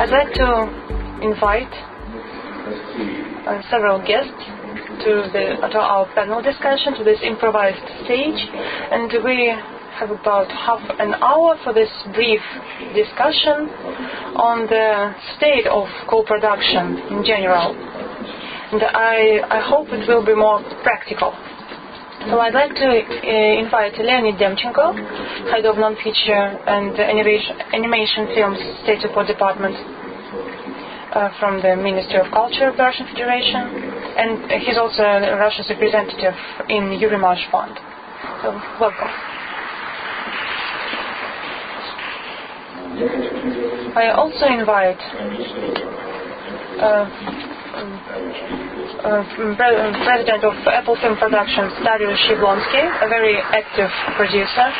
I'd like to invite several guests to our panel discussion, to this improvised stage, and we have about half an hour for this brief discussion on the state of co-production in general. And I hope it will be more practical. So I'd like to invite Leonid Demchenko, Head of Non-Feature and Animation Films State Support Department from the Ministry of Culture of the Russian Federation, and he's also Russia's representative in Eurimages Fund. So, welcome. I also invite President of Apple Film Productions, Dariusz, a very active producer.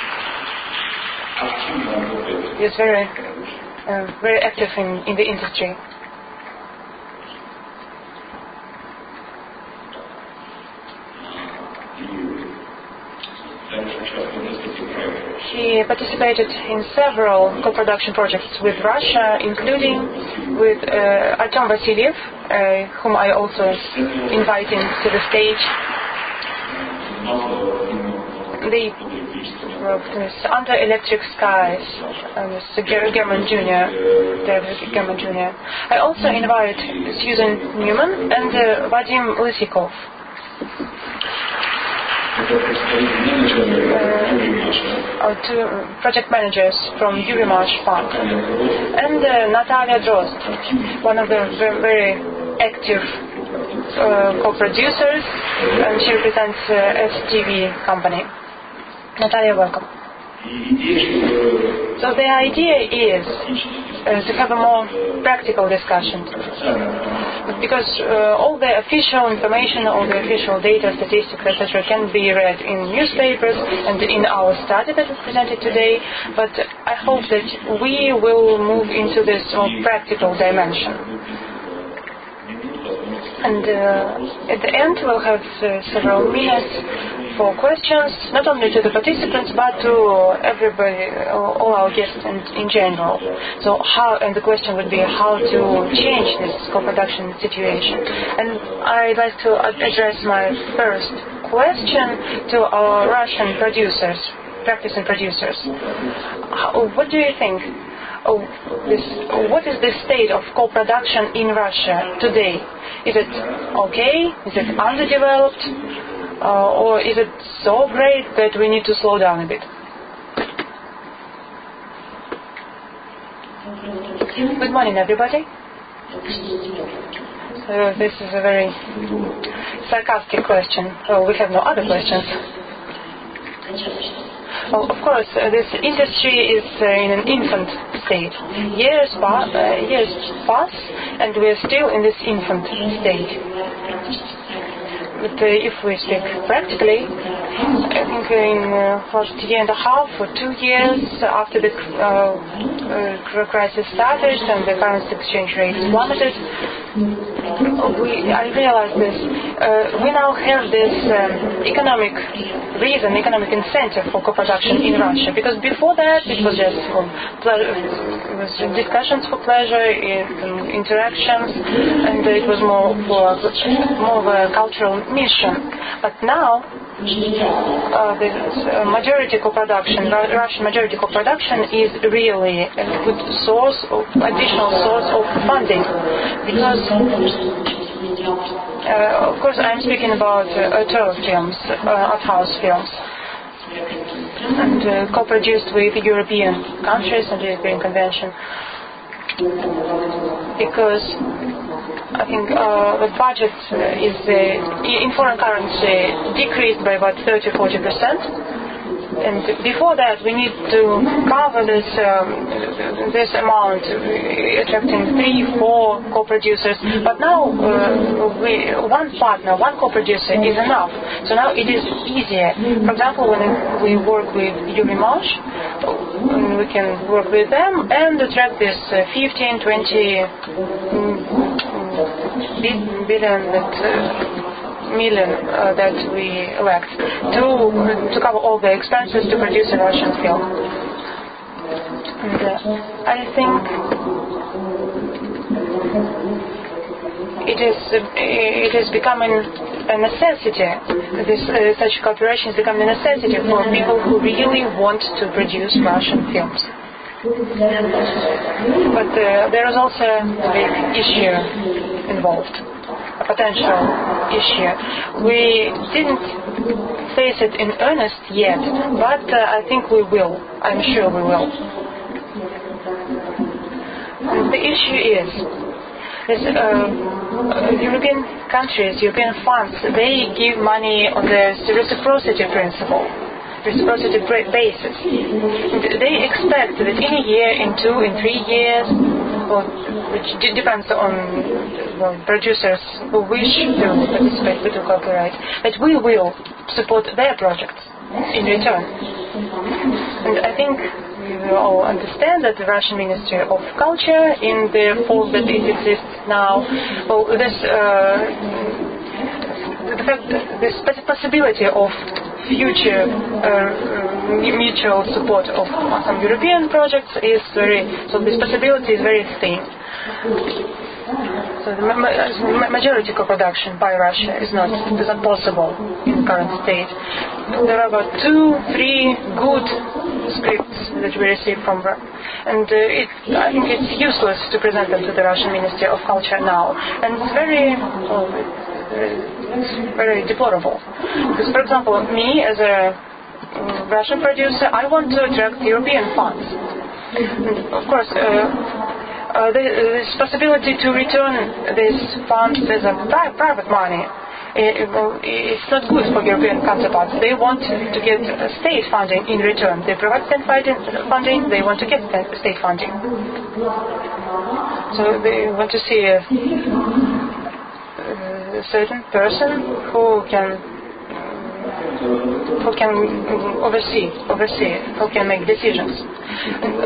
He's very active in the industry. He participated in several co-production projects with Russia, including with Artem Vasiliev, whom I also invite to the stage. They wrote this Under Electric Skies, German Junior. I also invite Susan Newman and Vadim Lysikov. Our two project managers from Eurimages Fund, and Natalia Drozd, one of the very active co-producers, and she represents STV company. Natalia, welcome. So the idea is to have a more practical discussion, because all the official information, all the official data, statistics, etc. can be read in newspapers and in our study that we presented today, but I hope that we will move into this more practical dimension. And at the end we'll have several minutes for questions, not only to the participants but to everybody, all our guests in general. So and the question would be how to change this co-production situation. And I'd like to address my first question to our Russian producers, practicing producers. What do you think? What is the state of co-production in Russia today? Is it okay? Is it underdeveloped? Or is it so great that we need to slow down a bit? Good morning, everybody. So this is a very sarcastic question. Well, we have no other questions. Well, of course, this industry is in an infant state. Years pass, and we are still in this infant state. But if we speak practically, I think in first year and a half or 2 years after the crisis started and the currency exchange rate plummeted, I realized this. We now have this economic incentive for co-production in Russia, because before that it was just it was discussions for pleasure, interactions, and it was more of a cultural mission. But now the majority co-production, Russian majority co-production, is really a good additional source of funding, because of course I'm speaking about auteur films, art house films, and co-produced with European countries and the European Convention, because I think the budget is in foreign currency decreased by about 30-40%. And before that, we need to cover this amount, attracting 3-4 co-producers. But now, one partner, one co-producer is enough. So now it is easier. For example, when we work with Eurimages, we can work with them and attract this 15-20 million that we elect to cover all the expenses to produce a Russian film. And I think it is becoming a necessity. Such cooperation is becoming a necessity for people who really want to produce Russian films. But there is also a big issue involved, a potential issue. We didn't face it in earnest yet, but I think we will. I'm sure we will. And the issue is European countries, European funds, they give money on the reciprocity principle, reciprocity basis. They expect that in a year, in 2, in 3 years, which depends on producers who wish to participate, to cooperate, that we will support their projects in return. And I think we all understand that the Russian Ministry of Culture, in the form that it exists now, this possibility of future mutual support of some European projects is this possibility is very thin. So the majority co-production by Russia is not possible in the current state. There are about 2-3 good scripts that we receive from Russia, and I think it's useless to present them to the Russian Ministry of Culture now, and it's very deplorable. Because, for example, me as a Russian producer, I want to attract European funds. And of course, this possibility to return these funds as a private money, it's not good for European counterparts. They want to get state funding in return. They provide state funding, they want to get state funding. So they want to see a certain person who can oversee, who can make decisions.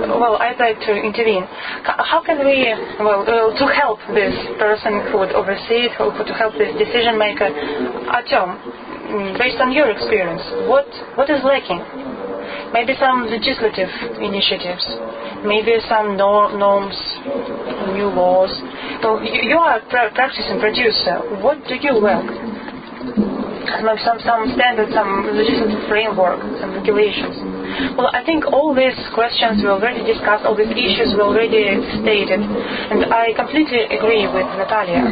Well, I'd like to intervene. How can we, to help this person who would oversee it, to help this decision maker? Artem, based on your experience, what is lacking? Maybe some legislative initiatives, maybe some norms, new laws. So you are a practicing producer. What do you lack? Some standards, some legislative framework, some regulations. Well, I think all these questions were already discussed, all these issues were already stated, and I completely agree with Natalia.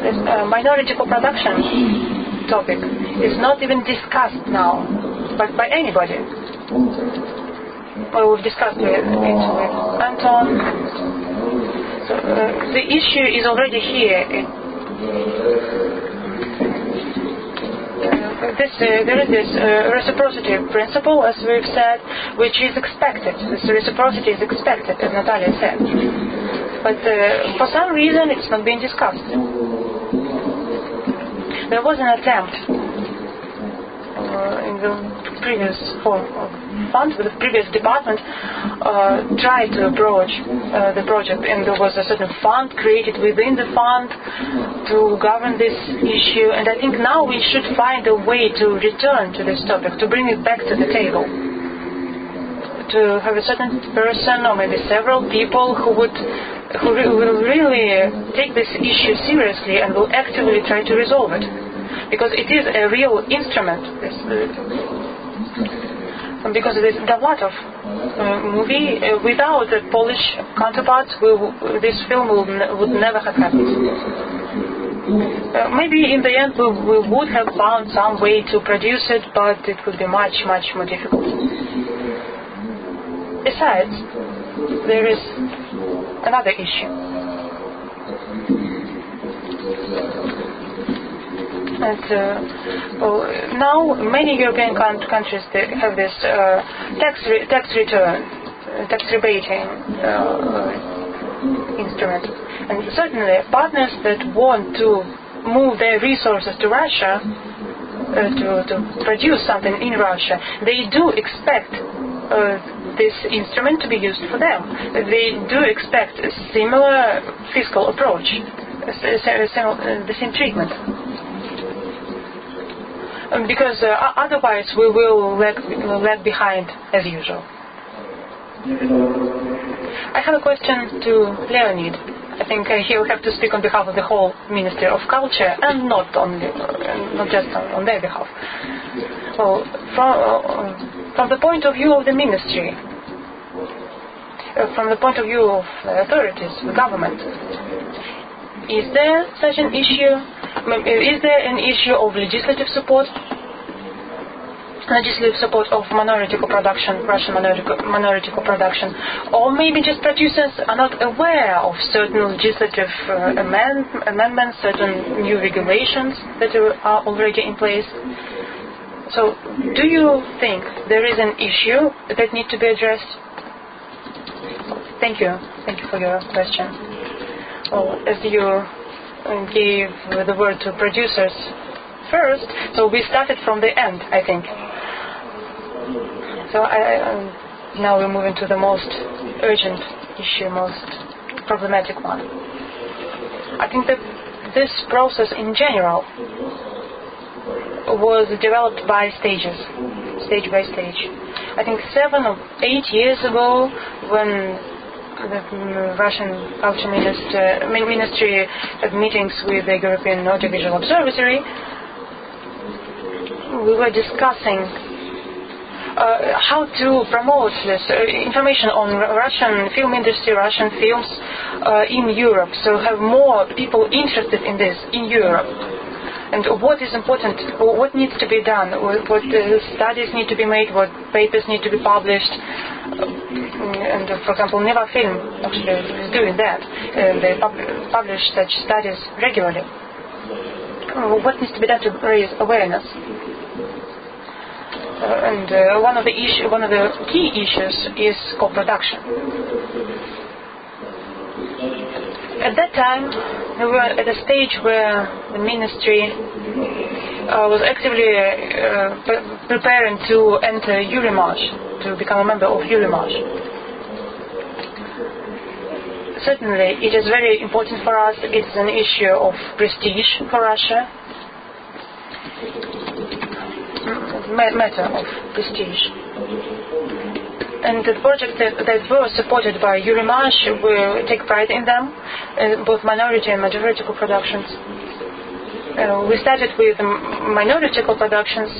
This minority co-production topic is not even discussed now, but by anybody. Well, we've discussed it with Anton. So, the issue is already here. There is this reciprocity principle, as we've said, which is expected. This reciprocity is expected, as Natalia said. But for some reason, it's not being discussed. There was an attempt in the previous form of fund, the previous department tried to approach the project, and there was a certain fund created within the fund to govern this issue, and I think now we should find a way to return to this topic, to bring it back to the table, to have a certain person or maybe several people who will really take this issue seriously and will actively try to resolve it, because it is a real instrument. Because there's a lot of movie without the Polish counterparts, this film would never have happened. Maybe in the end we would have found some way to produce it, but it would be much more difficult. Besides, there is another issue. And now many European countries have this tax rebating instrument, and certainly partners that want to move their resources to Russia to produce something in Russia, they do expect this instrument to be used for them. They do expect a similar fiscal approach, the same treatment. Because otherwise we will lag behind as usual. I have a question to Leonid. I think here we have to speak on behalf of the whole Ministry of Culture and not just on their behalf. Well, from the point of view of the ministry, from the point of view of the authorities, the government, is there such an issue? Is there an issue of legislative support of minority co-production, Russian minority co-production, or maybe just producers are not aware of certain legislative amendments, certain new regulations that are already in place? So, do you think there is an issue that needs to be addressed? Thank you for your question. Well, as you gave the word to producers first, so we started from the end, I think. So now we're moving to the most urgent issue, most problematic one. I think that this process in general was developed by stages, stage by stage. I think 7 or 8 years ago, when the Russian Culture Ministry had meetings with the European Audiovisual Observatory, we were discussing how to promote this information on Russian film industry, Russian films in Europe, so have more people interested in this in Europe. And what is important, what needs to be done, what studies need to be made, what papers need to be published. And for example, Nevafilm actually is doing that. They publish such studies regularly. What needs to be done to raise awareness? And one of the key issues is co-production. At that time, we were at a stage where the ministry was actively preparing to enter Eurimages, to become a member of Eurimages. Certainly, it is very important for us. It is an issue of prestige for Russia, matter of prestige. And the projects that were supported by Eurimages, we take pride in them, both minority and majority co-productions. We started with minority co-productions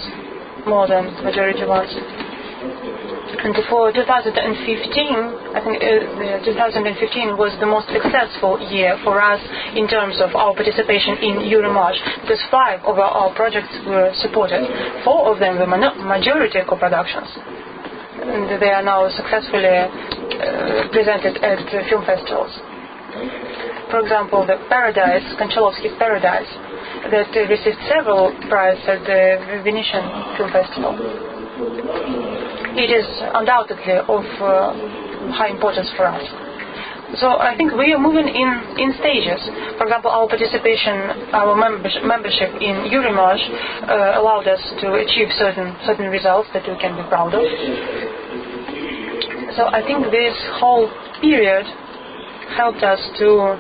more than majority ones. And for 2015, I think 2015 was the most successful year for us in terms of our participation in Eurimages, because 5 of our projects were supported. 4 of them were majority co-productions. And they are now successfully presented at film festivals. For example, the Paradise, Konchalovsky's Paradise, that received several prizes at the Venetian Film Festival. It is undoubtedly of high importance for us. So I think we are moving in stages. For example, our participation, our membership in Eurimages allowed us to achieve certain results that we can be proud of. So I think this whole period helped us to,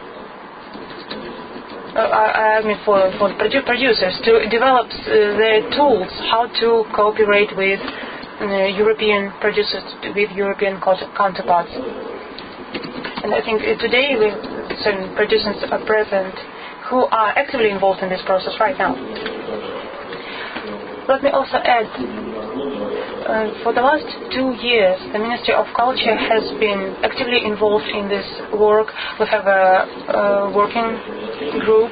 for producers to develop their tools how to cooperate with European producers, with European counterparts. And I think today certain producers are present who are actively involved in this process right now. Let me also add, for the last 2 years, the Ministry of Culture has been actively involved in this work. We have a working group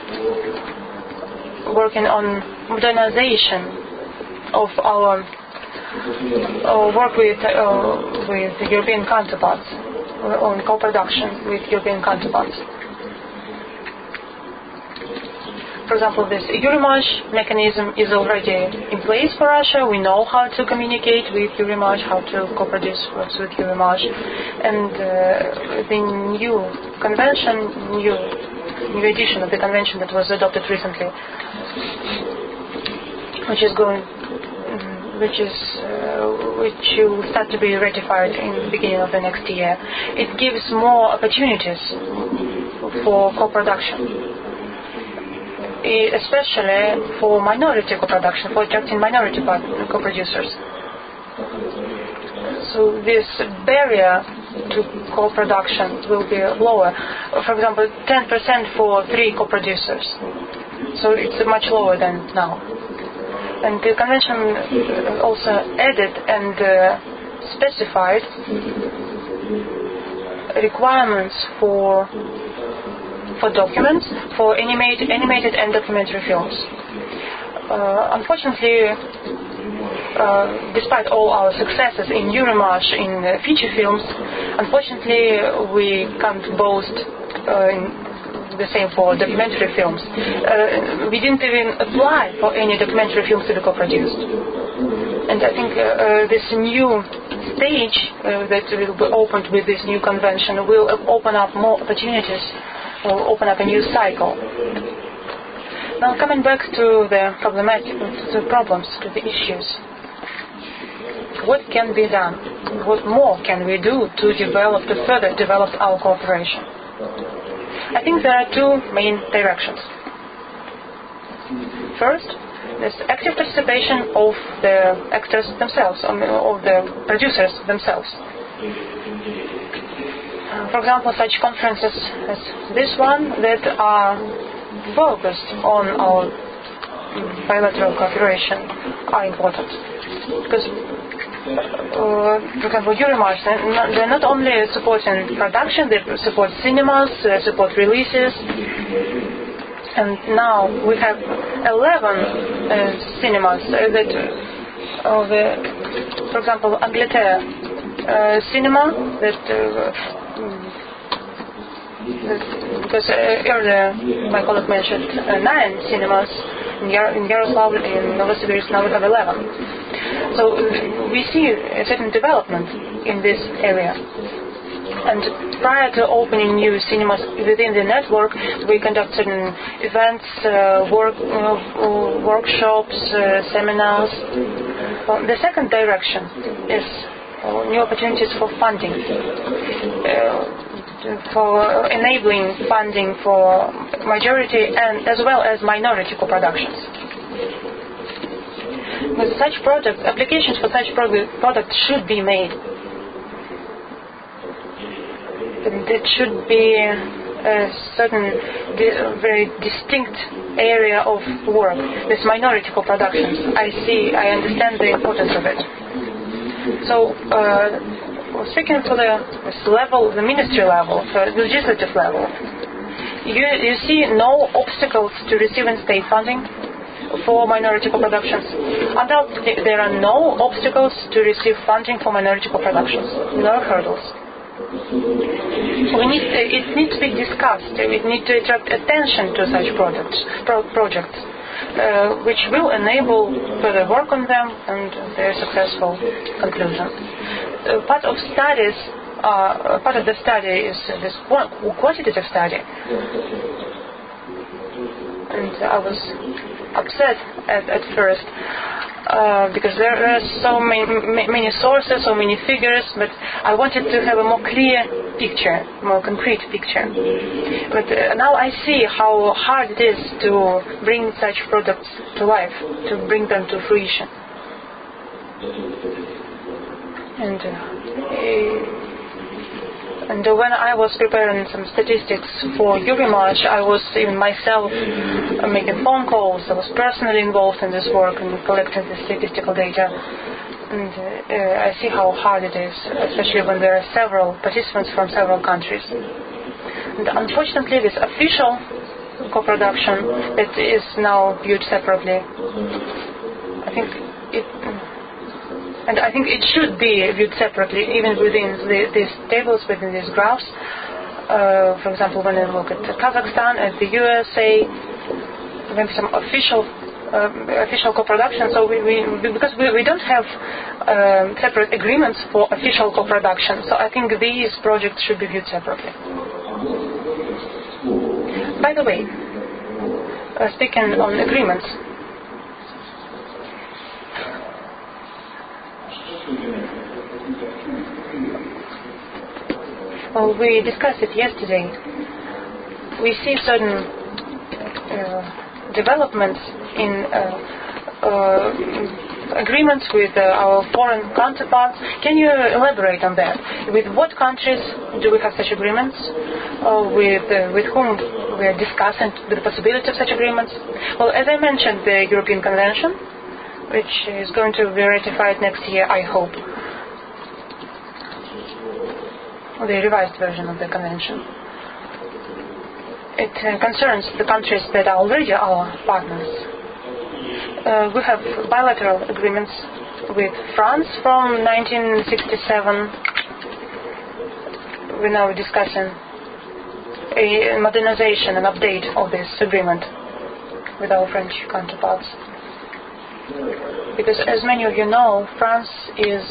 working on modernization of our work with European counterparts, on co-production with European counterparts. For example, this Eurimages mechanism is already in place for Russia. We know how to communicate with Eurimages, how to co-produce works with Eurimages. And the new convention, new edition of the convention that was adopted recently, which will start to be ratified in the beginning of the next year. It gives more opportunities for co-production, especially for minority co-production, for attracting minority co-producers. So this barrier to co-production will be lower. For example, 10% for 3 co-producers. So it's much lower than now. And the convention also added and specified requirements for documents for animated and documentary films. Unfortunately, despite all our successes in Eurimages in feature films, unfortunately we can't boast the same for documentary films. We didn't even apply for any documentary films to be co-produced. And I think this new stage that will be opened with this new convention will open up more opportunities, will open up a new cycle. Now coming back to the problems, to the issues. What can be done? What more can we do to further develop our cooperation? I think there are 2 main directions. First, there's active participation of the actors themselves, of the producers themselves. For example, such conferences as this one that are focused on our bilateral cooperation are important. Because, for example, Eurimages, they're not only supporting production, they support cinemas, they support releases. And now we have 11 cinemas that, for example, Angleterre cinema that because earlier my colleague mentioned 9 cinemas in Yaroslavl, in Novosibirsk, now we have 11. So we see a certain development in this area. And prior to opening new cinemas within the network, we conduct certain events, workshops, seminars. Well, the second direction is new opportunities for funding, for enabling funding for majority and as well as minority co-productions. With such products, applications for such products should be made. And it should be a certain very distinct area of work. This minority co-productions, I understand the importance of it. So, speaking for this level, the ministry level, the legislative level, you see no obstacles to receiving state funding for minority co-productions. Undoubtedly, there are no obstacles to receive funding for minority co-productions. No hurdles. It needs to be discussed. We need to attract attention to such projects, which will enable further work on them and their successful conclusion. Part of the study is this quantitative study, and I was upset at first because there are so many sources, so many figures, but I wanted to have a more clear picture, more concrete picture. But now I see how hard it is to bring such products to life, to bring them to fruition. And when I was preparing some statistics for Eurimages, I was even myself making phone calls. I was personally involved in this work and collecting the statistical data. And I see how hard it is, especially when there are several participants from several countries. And unfortunately, this official co-production that is now viewed separately, I think it should be viewed separately, even within these tables, within these graphs. For example, when you look at Kazakhstan, at the USA, maybe some official co-production. So because we don't have separate agreements for official co-production, so I think these projects should be viewed separately. By the way, speaking on agreements, well, we discussed it yesterday. We see certain developments in agreements with our foreign counterparts. Can you elaborate on that? With what countries do we have such agreements? With whom we are discussing the possibility of such agreements? Well, as I mentioned, the European Convention, which is going to be ratified next year, I hope. The revised version of the convention. It concerns the countries that are already our partners. We have bilateral agreements with France from 1967. We're now discussing a modernization and update of this agreement with our French counterparts. Because as many of you know, France is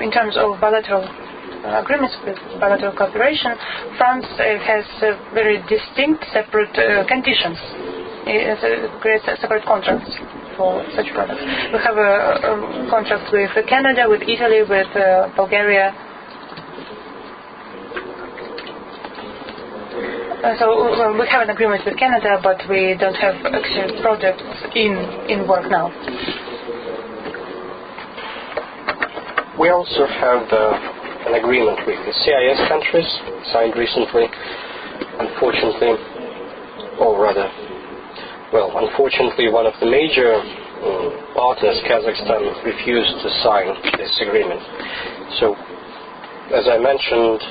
in terms of bilateral agreements with bilateral cooperation, France has very distinct separate conditions. It creates separate contracts for such products. We have a contract with Canada, with Italy, with Bulgaria. So we have an agreement with Canada, but we don't have actual projects in work now. We also have an agreement with the CIS countries, signed recently. Unfortunately, one of the major partners, Kazakhstan, refused to sign this agreement. So, as I mentioned,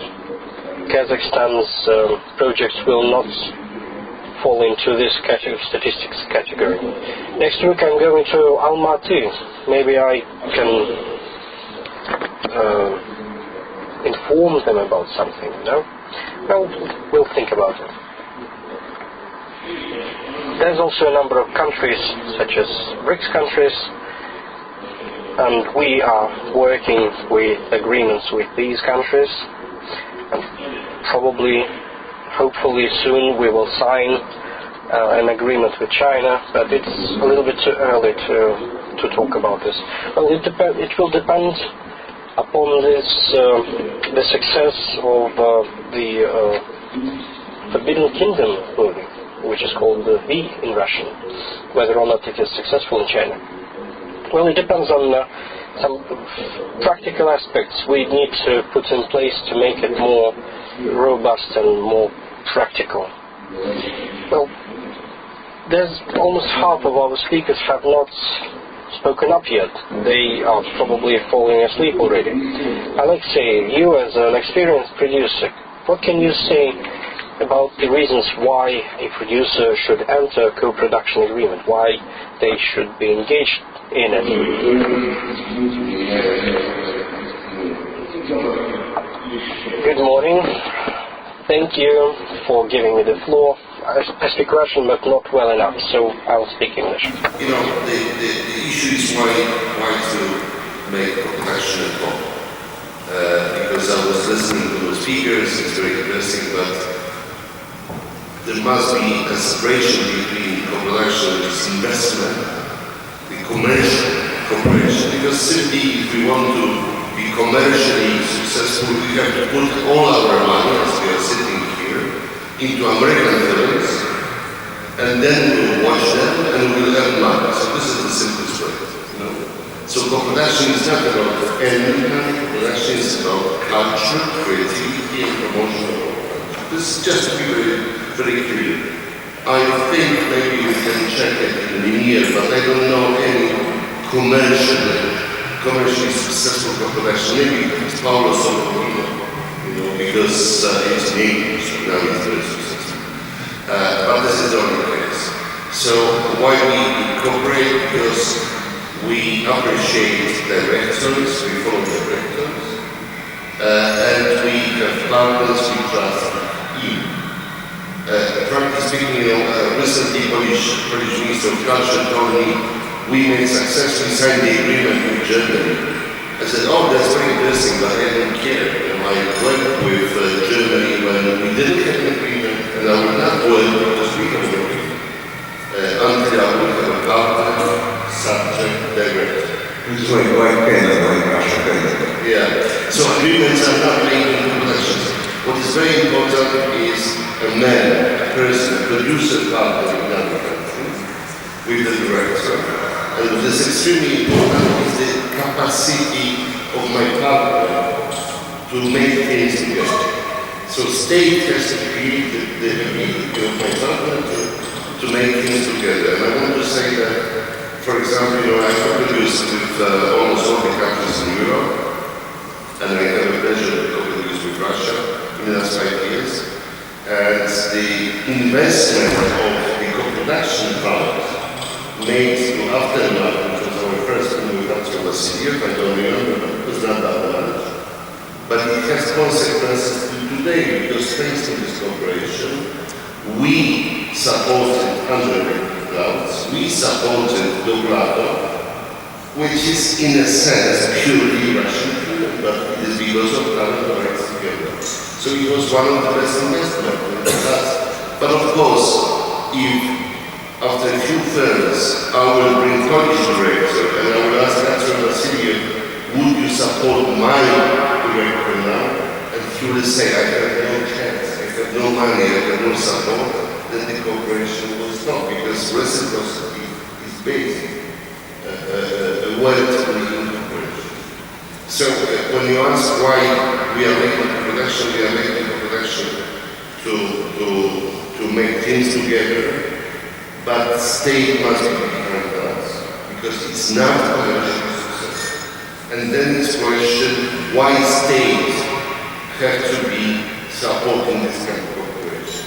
Kazakhstan's projects will not fall into this statistics category. Next week I'm going to Almaty. Maybe I can inform them about something, no? Well, we'll think about it. There's also a number of countries, such as BRICS countries, and we are working with agreements with these countries, and hopefully soon we will sign an agreement with China, but it's a little bit too early to talk about this. Well, it will depend upon the success of the Forbidden Kingdom movie, which is called V in Russian, whether or not it is successful in China. Well, it depends on some practical aspects we need to put in place to make it more robust and more practical. Well, there's almost half of our speakers have not spoken up yet. They are probably falling asleep already. Alexei, you as an experienced producer, what can you say about the reasons why a producer should enter a co-production agreement, why they should be engaged in it? Good morning. Thank you for giving me the floor. I speak Russian, but not well enough, so I'll speak English. You know, the issue is why to make co-production at home. Because I was listening to the speakers, it's very interesting, but there must be a separation between co-production, which is investment, the commercial cooperation. Because simply, if we want to be commercially successful, we have to put all our money, as we are sitting here, into American films, and then we will watch them and we will earn money. So this is the simplest way, you know. So co-production is not about entertainment, co-production is about culture, creativity, and promotion of our culture. This is just to be very, very clear. I think maybe we can check it in a year, but I don't know any commercially successful co-production. Maybe it's Paulo Sobrino, you know, because it's in English, so now it's very successful. But this is the only case. So why we cooperate? Because we appreciate directors, we follow directors, and we have partners we trust in. Frankly speaking, you know, recently Polish Minister of Culture told me we made success, we signed the agreement with Germany. I said, oh, that's very interesting, but I don't care. You know, I worked with Germany when we didn't have an agreement, and I will not work because we have an agreement. Until I will have a partner, subject, director. It's like Canada, like Russia, Canada. Yeah, so agreements are not made in co-productions. What is very important is a man, a person, a producer partner in another country, with the director. And what is extremely important is the capacity of my partner to make things together. So state has to create the ability of my partner to make things together. And I want to say that, for example, I co-produced with almost all the countries in Europe, and I have a pleasure to co-produce with Russia in the last 5 years. And the investment of the co-production fund made to Aftermath, which was our first movie with Vasiliev, I don't remember, but it was not that much. But it has consequences to today, because thanks to this cooperation, we supported 100 clouds, we supported Dobrado, which is in a sense purely Russian film, but it is because of talent rights together. So it was one of the best investments in the past. But of course, if after a few films I will bring Polish director and I will ask Vasiliev, would you support my director now? And he will say, I have no chance, I have no money, I have no support, then the cooperation will stop, because reciprocity is basic. Word in cooperation. So when you ask why we are making production, we are making production to make things together, but state must be behind us, because it's not commercial success. And then it's question why states have to be supporting this kind of cooperation.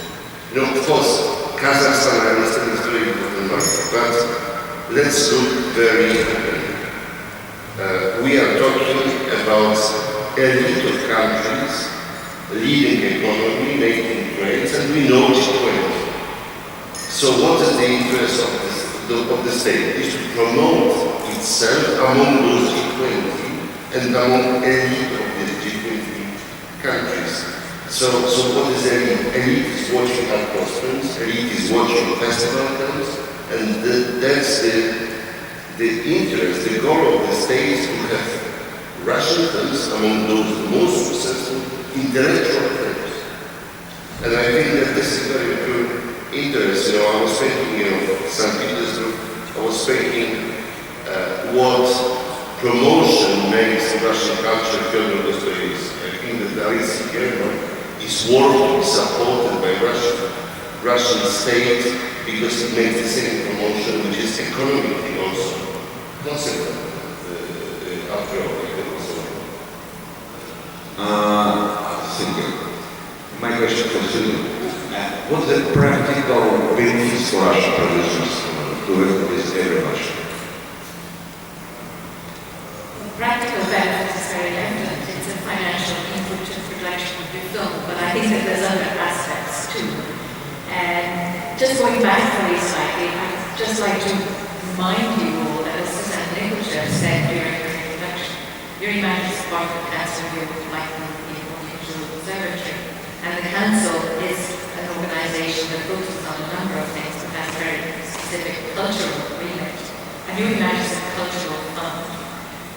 Of course, Kazakhstan, I understand, is very important market, but let's look very openly. We are talking about elite of countries, leading economy, making trades, and we know G20. So what is the interest of the state? Is to promote itself among those G20 and among elite of these G20 countries. So what is elite? Elite is watching our conference, elite is watching festival films, and that's the interest, the goal of the state is to have Russian films among those most successful intellectual films. And I think that this is very good interest. I was thinking of St. Petersburg, I was thinking what promotion makes Russian culture Fyodor Dostoevsky. I think that Dariusz is working, supported by Russian state, because it makes the same promotion, which is economically also consequent after all. I think my question for you, what are the practical benefits for Russian producers to work with Eurimages? The practical benefit is very evident. It's a financial input to production of your film, but I think that there's other aspects too. And just going back very slightly, I'd just like to remind you all that, as Susan Nicholson said during her introduction, Eurimages Board of Management like the Unusual Observatory, and the Council is an organisation that focuses on a number of things but has a very specific cultural remit. And Eurimages is a cultural fund.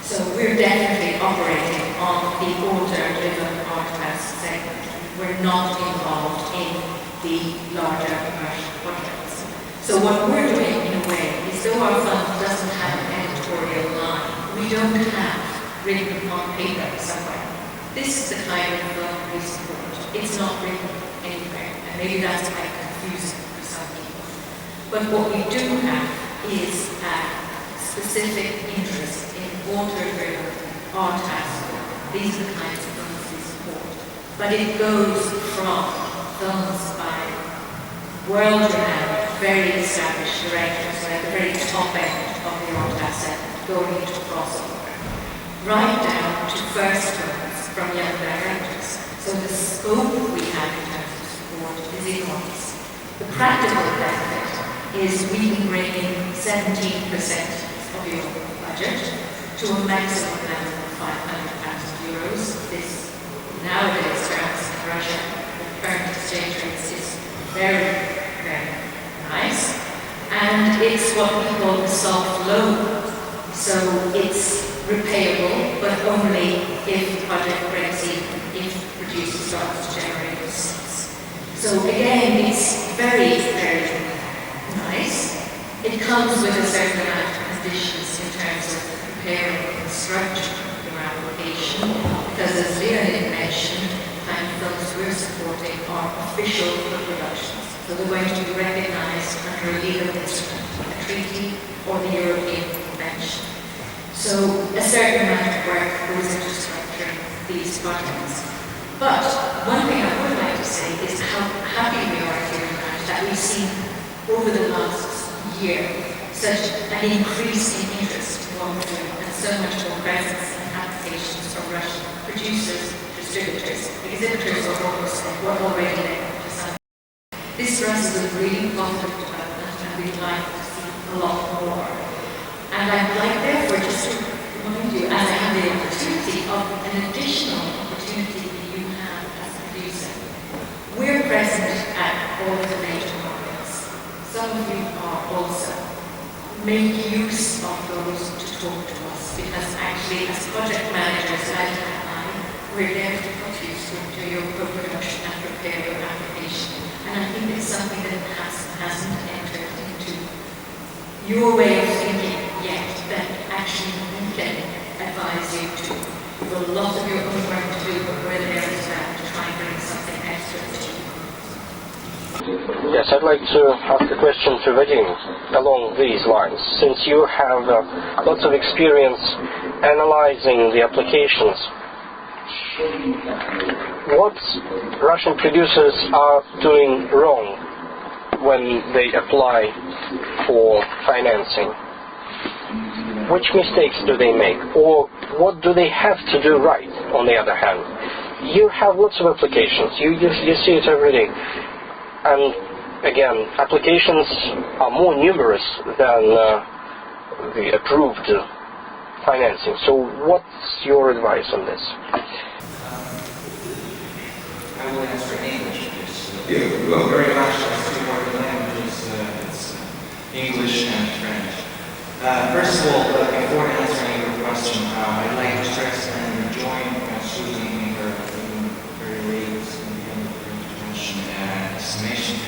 So we're definitely operating on the order-driven art house segment. We're not involved in the larger commercial projects. So what we're doing in a way is, though our fund doesn't have an editorial line, we don't have written on paper somewhere, this is the kind of film we support. It's not written anywhere, and maybe that's quite confusing for some people. But what we do have is a specific interest in water-driven art house film. These are the kinds of films we support. But it goes from films by world-renowned, very established directors at the very top end of the art house segment, going into crossover, right down to first films from young directors. So the scope we have in terms of support is enormous. The practical benefit is we can bring in 17% of your budget to a maximum level of €500,000. This, nowadays, terms in Russia, the current exchange rates is very, very nice. And it's what we call a soft loan. So it's repayable, but only if the project breaks even, if the producer starts to generate receipts. So So again, it's very, very nice. It comes with a certain amount of conditions in terms of preparing and structuring your application, because as Leonid mentioned, films we're supporting are official productions. So they're going to be recognized under a legal instrument, a treaty or the European Convention. So a certain amount of work goes into structuring these projects. But one thing I would like to say is how happy we are here that we've seen over the last year such an increase in interest in what we're doing and so much more presence and applications from Russian producers, distributors, exhibitors were already there to some. This for us is a really positive development and we'd like to see a lot more. And I'd like therefore just to remind you, as I have the opportunity, of an additional opportunity that you have as a producer. We're present at all of the major markets. Some of you are also. Make use of those to talk to us, because actually as project managers, we're there to put you through your production and prepare your application. And I think it's something that hasn't entered into your way of thinking yet, that actually we can advise you to. You've got a lot of your own work to do, but we're there as well to try and bring something extra to you. Yes, I'd like to ask a question to Vadim along these lines. Since you have lots of experience analyzing the applications, what Russian producers are doing wrong when they apply for financing? Which mistakes do they make? Or what do they have to do right, on the other hand? You have lots of applications. You see it every day. And again, applications are more numerous than the approved financing. So what's your advice on this? I will answer in English. Yeah, well, Very much as two working languages, it's English and French. First of all, before answering your question, I'd like to stress and join Susan in her very late intervention estimation.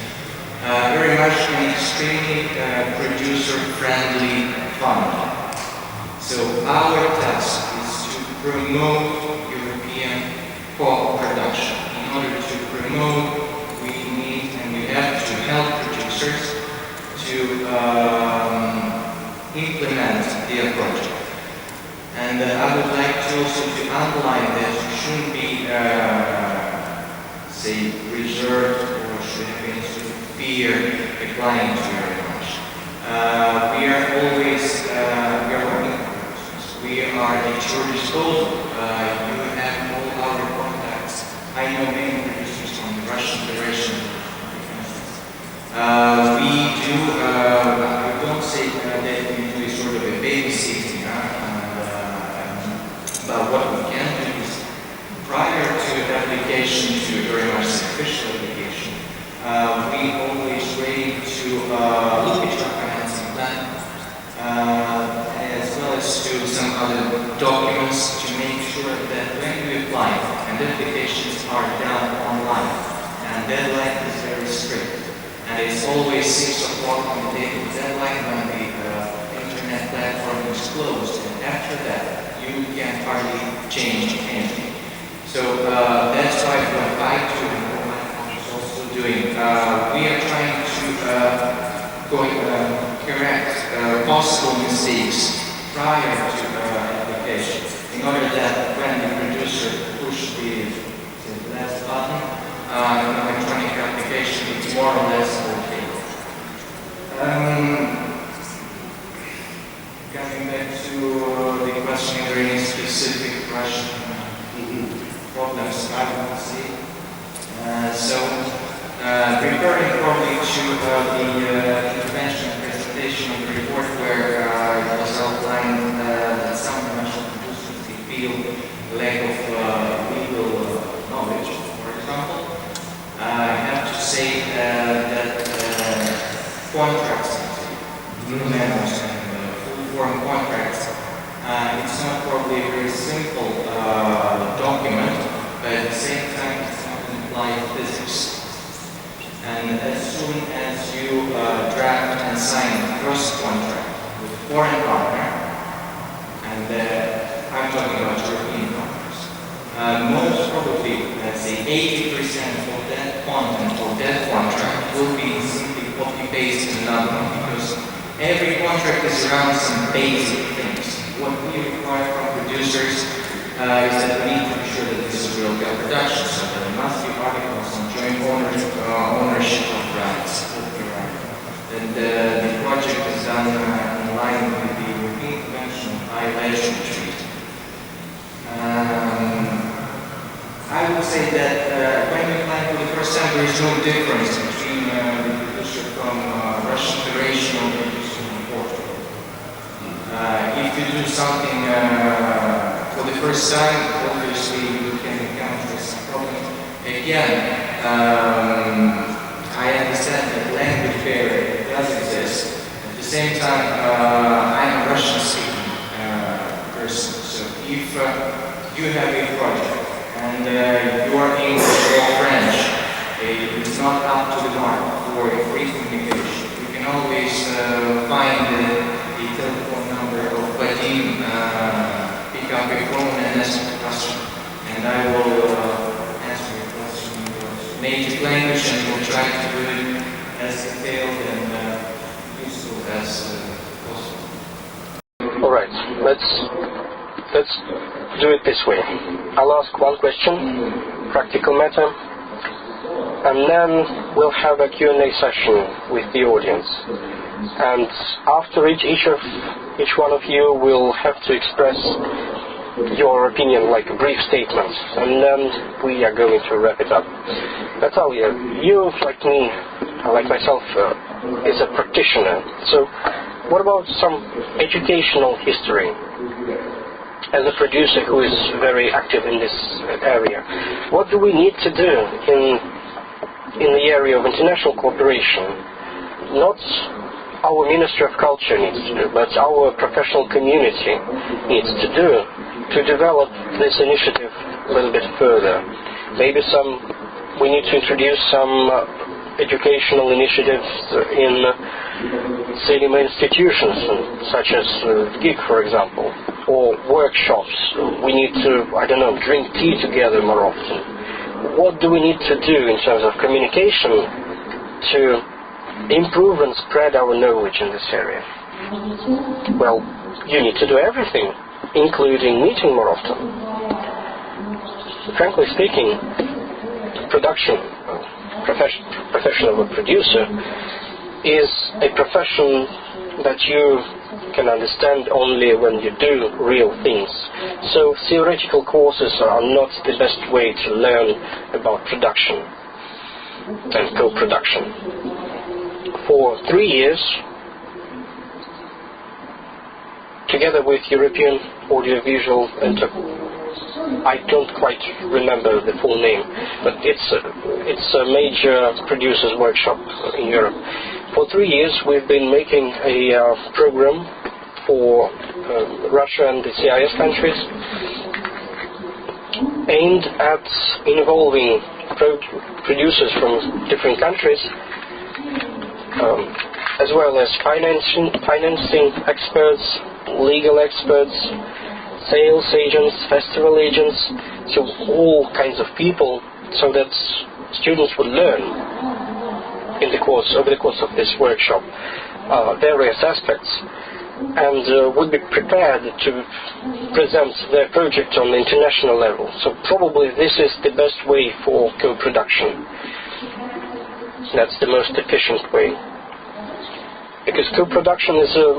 Very much an extremely producer-friendly fund. So our task is to promote European co-production. In order to promote, we need and we have to help producers to implement their project. And I would like to also to underline that you shouldn't be, say, reserved or should have any sort of fear applying to Eurimages. We are always, we are working with producers. We are at your disposal. You have all our contacts. I know many producers from the Russian Federation, for instance. We don't say that we do is sort of a babysitting, but what we can do is, prior to application to Eurimages official application, we always ready to look at your financing plan, as well as to some other documents to make sure that when you apply, and the applications are done online, and deadline is very strict. And it's always 6 o'clock on the day of deadline when the internet platform is closed. And after that, you can hardly change anything. So that's why what I do and what my coach is also doing. We are trying to correct possible mistakes prior to application, in order that when the producer pushes the last button, electronic application, it's more or less okay. Coming back to the question, are there any specific Russian problems, I would say. Referring probably to the intervention presentation of the report where it was outlined that some Russian producers feel lack of legal knowledge, for example. I have to say that contracts, memos and full-form contracts, it's not probably a very simple document, but at the same time it's not an applied physics. And as soon as you draft and sign the first contract with a foreign partner, and I'm talking about European partners, most probably, let's say 80% of that content or that contract will be simply copy-paste in another one, because every contract is around some basic things. What we require from producers is that we need to be sure that this is real production, so there must be articles on joint ownership of rights, that the project is done in line with the European Convention on Violation Treaty. I would say that when we plan for the first time, there is no difference between the producer from Russian Federation or the producer from Portugal. If you do something for the first time, obviously you can encounter some problems. Again, I understand that language barrier does exist. At the same time, I'm a Russian-speaking person, so if you have a project and your English or French is not up to the mark for a free communication, you can always find the telephone number of Vadim, pick up a phone and ask a question, and I will answer your question in your native language, and we'll try to do it as detailed and useful as possible. All right, let's do it this way. I'll ask one question, practical matter, and then we'll have a Q&A session with the audience. And after each one of you will have to express your opinion, like a brief statement, and then we are going to wrap it up. Natalia, you, like me, like myself, is a practitioner. So what about some educational history? As a producer who is very active in this area, what do we need to do in the area of international cooperation? Not our Ministry of Culture needs to do, but our professional community needs to do to develop this initiative a little bit further. Maybe we need to introduce some educational initiatives in cinema institutions, such as GIG, for example, or workshops. We need to, drink tea together more often. What do we need to do in terms of communication to improve and spread our knowledge in this area? Well, you need to do everything, including meeting more often. Frankly speaking, profession of a producer is a profession that you can understand only when you do real things. So theoretical courses are not the best way to learn about production and co-production. For 3 years, together with European Audiovisual I don't quite remember the full name, but it's a major producers workshop in Europe. For 3 years we've been making a program for Russia and the CIS countries aimed at involving producers from different countries, as well as financing experts, legal experts, sales agents, festival agents, so all kinds of people, so that students would learn over the course of this workshop various aspects, and would be prepared to present their project on the international level. So probably this is the best way for co-production. That's the most efficient way, because co-production is a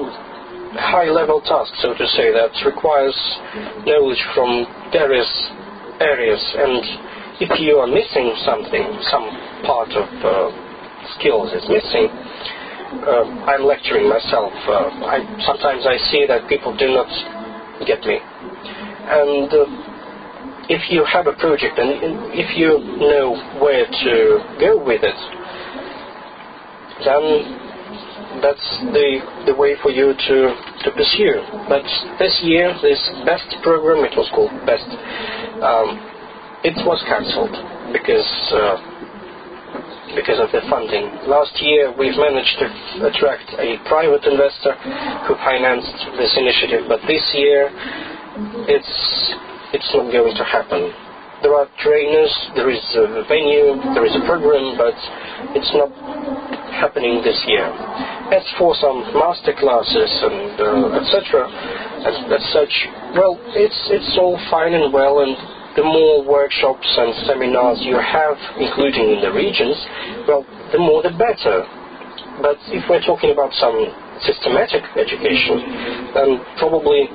high-level task, so to say, that requires knowledge from various areas, and if you are missing something, some part of skills is missing, I'm lecturing myself. Sometimes I see that people do not get me. And if you have a project and if you know where to go with it, then that's the way for you to pursue. But this year, this BEST program, it was called BEST, it was cancelled because because of the funding. Last year we've managed to attract a private investor who financed this initiative, but this year it's not going to happen. There are trainers, there is a venue, there is a program, but it's not happening this year. As for some master classes and etc., as such, well, it's all fine and well, and the more workshops and seminars you have, including in the regions, well, the more the better. But if we're talking about some systematic education, then probably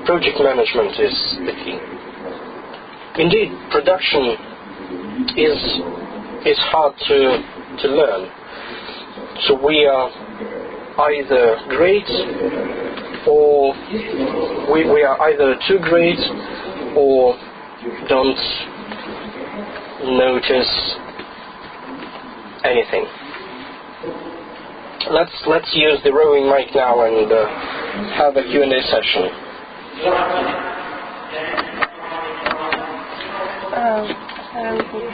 project management is the key. Indeed, production is hard to learn. So we are either great, or we are either too great, or don't notice anything. Let's use the rowing mic now and have a Q&A session.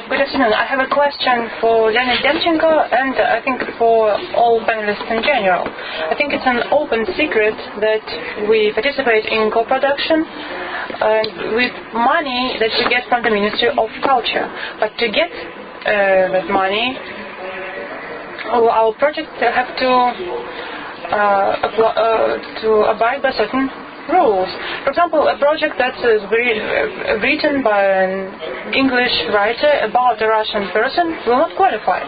Good afternoon. I have a question for Leonid Demchenko and I think for all panelists in general. I think it's an open secret that we participate in co-production with money that we get from the Ministry of Culture. But to get that money, our projects have to abide by certain rules. For example, a project that is written by an English writer about a Russian person will not qualify.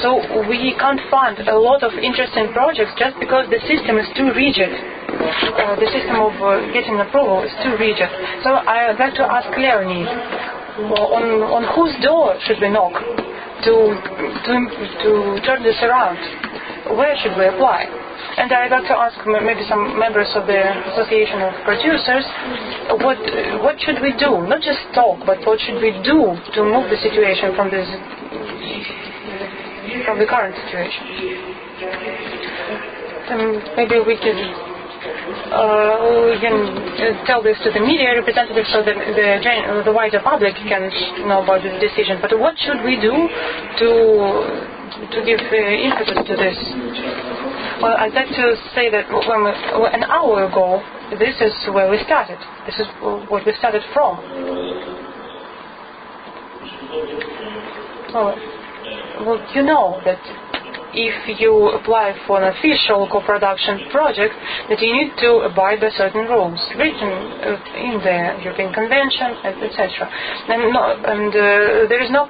So we can't fund a lot of interesting projects just because the system is too rigid. The system of getting approval is too rigid. So I'd like to ask Leonid, on whose door should we knock to turn this around? Where should we apply? And I'd like to ask maybe some members of the Association of Producers, what should we do? Not just talk, but what should we do to move the situation from the current situation? Maybe we can tell this to the media representatives so that the wider public can know about this decision. But what should we do to give impetus to this? Well, I'd like to say that an hour ago, this is where we started. This is what we started from. Well, you know that if you apply for an official co-production project, that you need to abide by certain rules written in the European Convention, etc. And there is no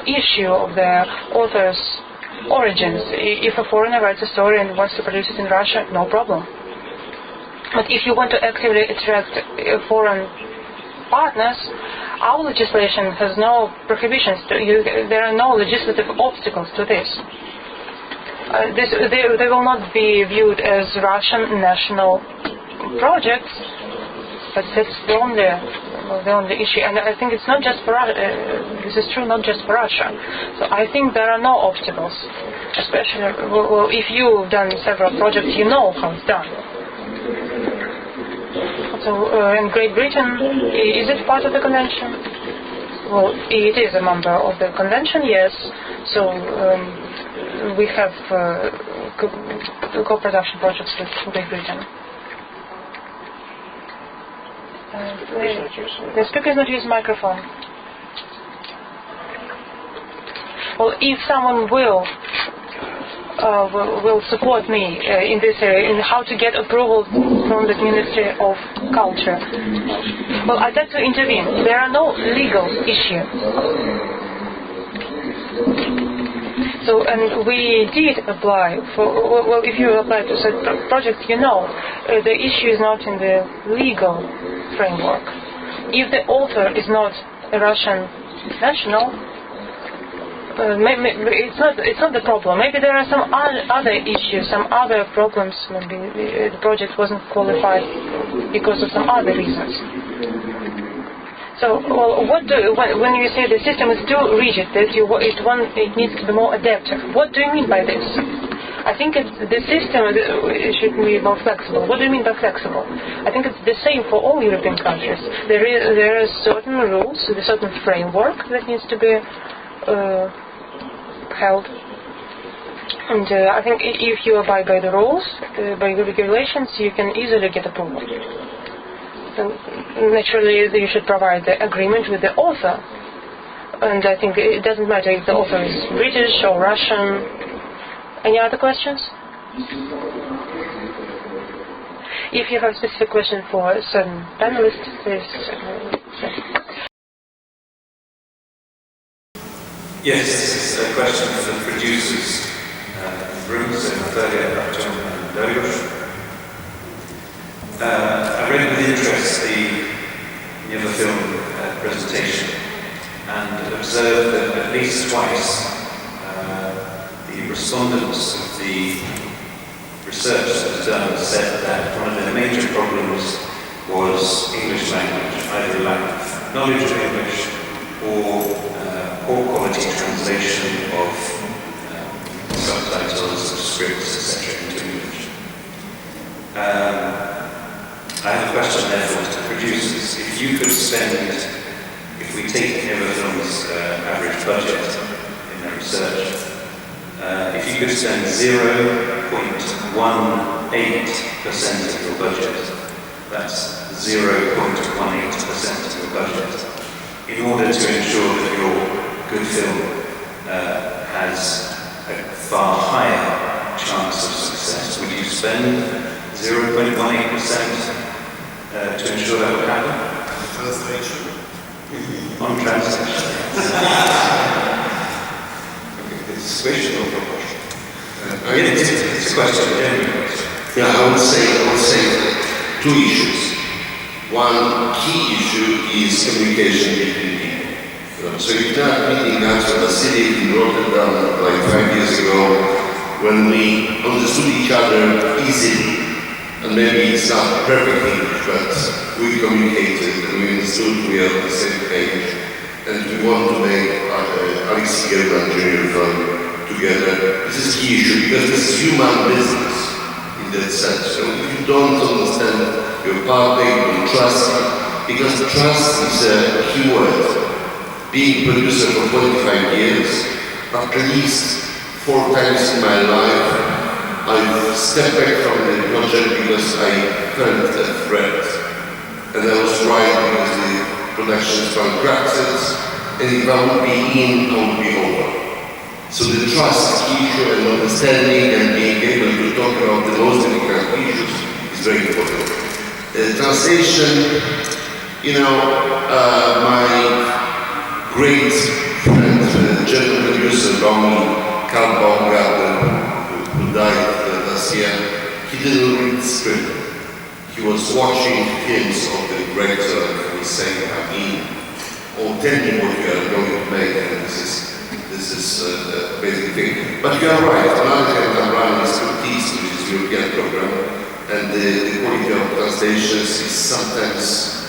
issue of the author's origins. If a foreigner writes a story and wants to produce it in Russia, no problem. But if you want to actively attract foreign partners, our legislation has no prohibitions. There are no legislative obstacles to this. They will not be viewed as Russian national projects, but that's the only issue. And I think it's not just for this is true not just for Russia. So I think there are no obstacles, especially if you've done several projects, you know how it's done. So in Great Britain, is it part of the convention? Well, it is a member of the convention, yes. So we have co-production projects with Great Britain. The speaker is not using microphone. Well, if someone will support me in this area, in how to get approval from the Ministry of Culture, well, I'd like to intervene. There are no legal issues. So, and we did apply for, well, if you apply to such projects, you know, the issue is not in the legal framework. If the author is not a Russian national, it's not the problem. Maybe there are some other issues, some other problems. Maybe the project wasn't qualified because of some other reasons. So, well, when you say the system is too rigid, that it needs to be more adaptive, what do you mean by this? I think the system should be more flexible. What do you mean by flexible? I think it's the same for all European countries. There are certain rules, a certain framework that needs to be held. And I think if you abide by the rules, by the regulations, you can easily get approval. So naturally, you should provide the agreement with the author. And I think it doesn't matter if the author is British or Russian. Any other questions? If you have a specific question for a certain panelist, please. Yes, this is a question for the producers in the room, so Natalia, Artem and Dariusz. I read with interest the Nevafilm presentation and observed that at least twice the respondents of the research that was done said that one of their major problems was English language, either lack of knowledge of English or poor quality translation of subtitles, of scripts, etc. into English. I have a question therefore to the producers. If you could spend, if we take Nevafilm's average budget in their research, if you could spend 0.18% of your budget, that's 0.18% of your budget, in order to ensure that your good film has a far higher chance of success, would you spend 0.18% to ensure that would happen? Translation. On translation. It's a question or proportion? It's a question, a genuine question. Yeah, I would say two issues. One key issue is communication between people. So you start meeting us with Vasiliev in Rotterdam like 5 years ago, when we understood each other easily. And maybe it's not perfect English, but we communicated and we understood we are on the same page. And we want to make Lysikov and Junior film together. This is a key issue because this is human business in that sense. So if you don't understand your partner, you don't trust him, because trust is a key word. Being producer for 25 years, at least 4 times in my life, I stepped back from the project because I felt a threat. And I was right because the production is contracted, and if I would be in, I would be over. So the trust issue and understanding and being able to talk about the most difficult issues is very important. Translation, my great friend, German producer, Karl Baumgartner, who died last year, he didn't read the script. He was watching films of the director and he was saying, tell me what you are going to make, and this is a basic thing. But you are right, another hand I'm running is Kurtis, which is a European program, and the quality of translations is sometimes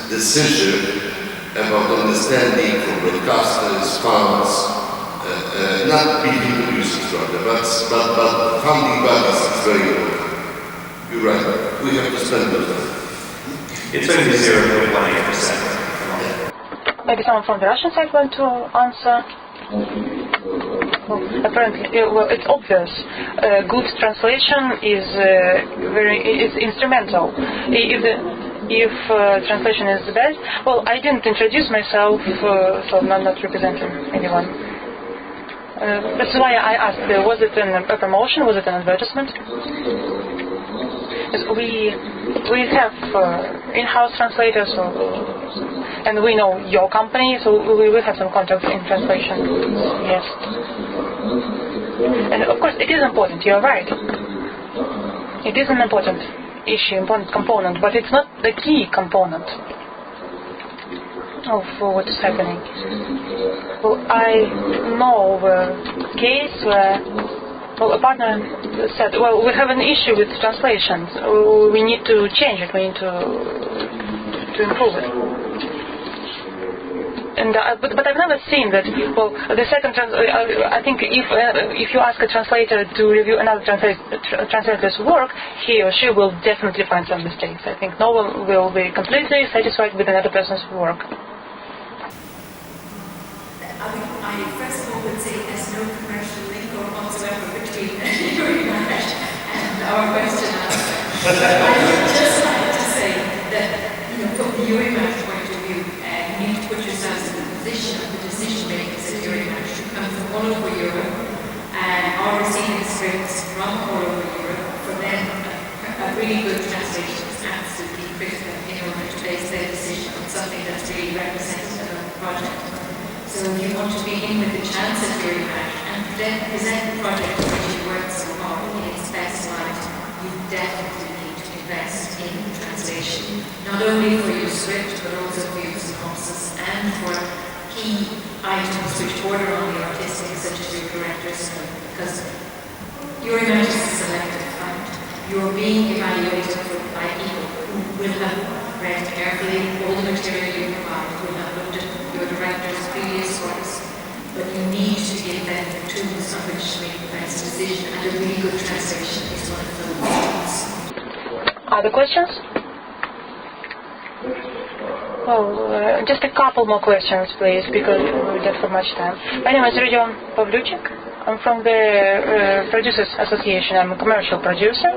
decisive about understanding from broadcasters, funds, not between producers rather, but funding bodies is very important. You're right, we have to spend those money. It's only 0.18%. Maybe someone from the Russian side want to answer? Well, apparently, it's obvious. Good translation is instrumental. If translation is bad, well, I didn't introduce myself, so I'm not representing anyone. That's why I asked, was it a promotion, was it an advertisement? We have in-house translators, and we know your company, so we will have some contacts in translation. Yes. And of course, it is important, you're right. It is an important issue, important component, but it's not the key component of what is happening. Well, I know a case where a partner said, well, we have an issue with translations. We need to change it. We need to improve it. And but I've never seen that. Well, the second I think if you ask a translator to review another translator's work, he or she will definitely find some mistakes. I think no one will be completely satisfied with another person's work. I first of all would say there's no commercial link our question answered. I would just like to say that, from the Eurimages point of view, you need to put yourselves in the position of the decision makers at Eurimages who come from all over Europe and are receiving scripts from all over Europe. For them, a really good translation is absolutely critical in order to base their decision on something that's really representative of the project. So you want to begin with the chance at Eurimages and then present the project in which you worked so hard in its best light. You definitely need to invest in translation, not only for your script but also for your synopsis and for key items which border on the artistic, such as your director's note, because Eurimages is a selective fund. You're being evaluated by people who will have read carefully all the material you provide, will have looked at your director's previous works, but you need to give them the tools on which to make the best decision, and a really good translation is one of those tools. Other questions? Well, just a couple more questions, please, because we don't have much time. My name is Rodion Pavluchik. I'm from the Producers Association. I'm a commercial producer.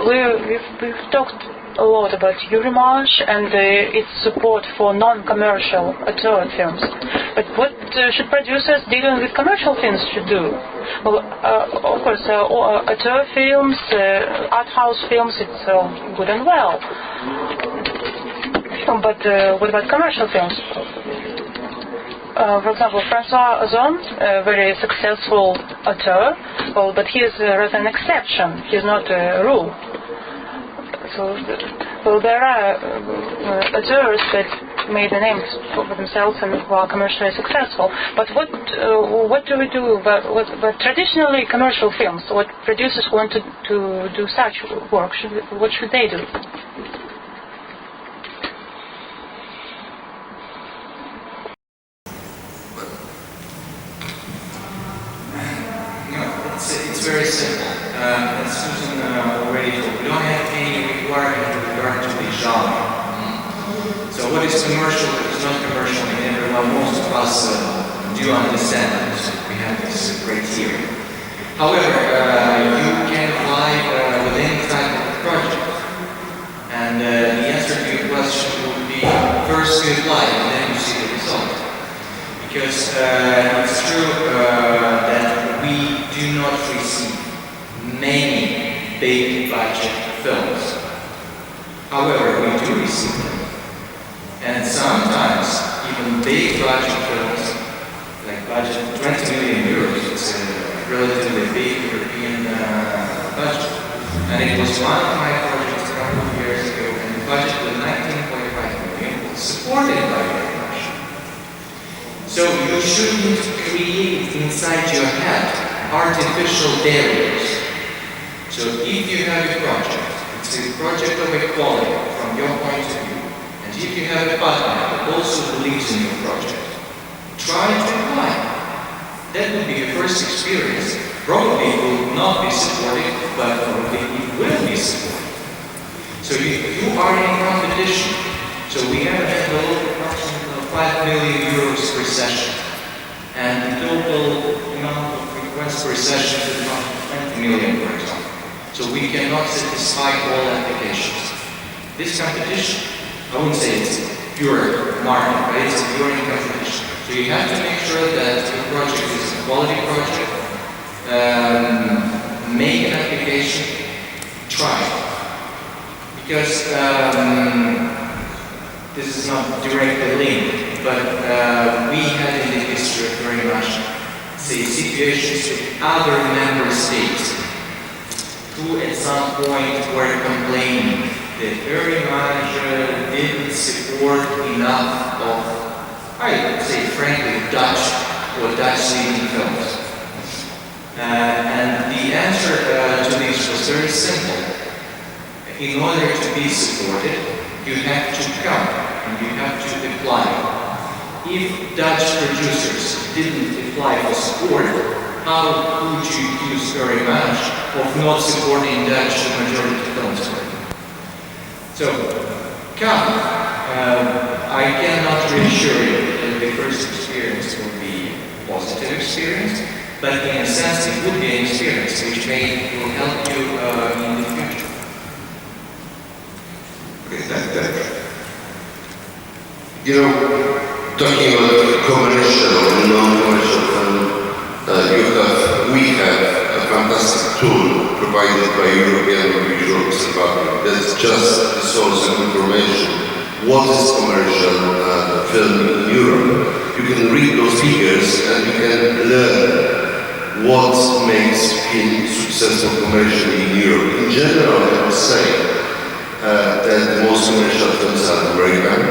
We've talked a lot about Eurimages and its support for non-commercial auteur films. But what should producers dealing with commercial films should do? Well, of course, auteur films, art house films, it's good and well. But what about commercial films? For example, François Ozon, a very successful auteur, well, but he is rather an exception. He is not a rule. So, well, there are auteurs that made a name for themselves and who are commercially successful. But what do we do about traditionally commercial films? What producers want to do such work? What should they do? It's very simple. As Susan already told, we don't have any requirement with regard to the genre. So what is commercial, what is not commercial, and everyone, most of us do understand that we have this criteria. However, you can apply with any type of project. And the answer to your question would be, first you apply and then you see the result. Because it's true that we do not receive many big budget films. However, we do receive them. And sometimes even big budget films, like budget 20 million euros, it's a relatively big European budget. And it was one of my projects a couple of years ago, and the budget was 19.5 million, supported by Eurimages. So you shouldn't create inside your head artificial barriers. So if you have a project, it's a project of equality from your point of view, and if you have a partner that also believes in your project, try to apply. That would be your first experience. Probably it will not be supported, but probably it will be supported. So you are in competition. So we have approximately 5 million euros per session, and the total amount of requests per session is about 20 million, for example. So we cannot satisfy all applications. This competition, I wouldn't say it's pure market, but it's a pure competition. So you have to make sure that your project is a quality project, make an application, try it. Because this is not directly linked, but we had in the history very much, say, situations with other member states who at some point were complaining that Eurimages didn't support enough of, I would say frankly, Dutch or Dutch-speaking films. And the answer to this was very simple. In order to be supported, you have to come and you have to apply. If Dutch producers didn't apply for support, how could you accuse Eurimages of not supporting Dutch majority films? So, come. I cannot reassure you that the first experience will be a positive experience, but in a sense it would be an experience which will help you in the future. Okay, you know, talking about commercial or non-commercial film, we have a fantastic tool provided by European Visual Observatory that's just a source of information. What is commercial film in Europe? You can read those figures and you can learn what makes film successful commercially in Europe. In general, I would say that the most commercial films are American,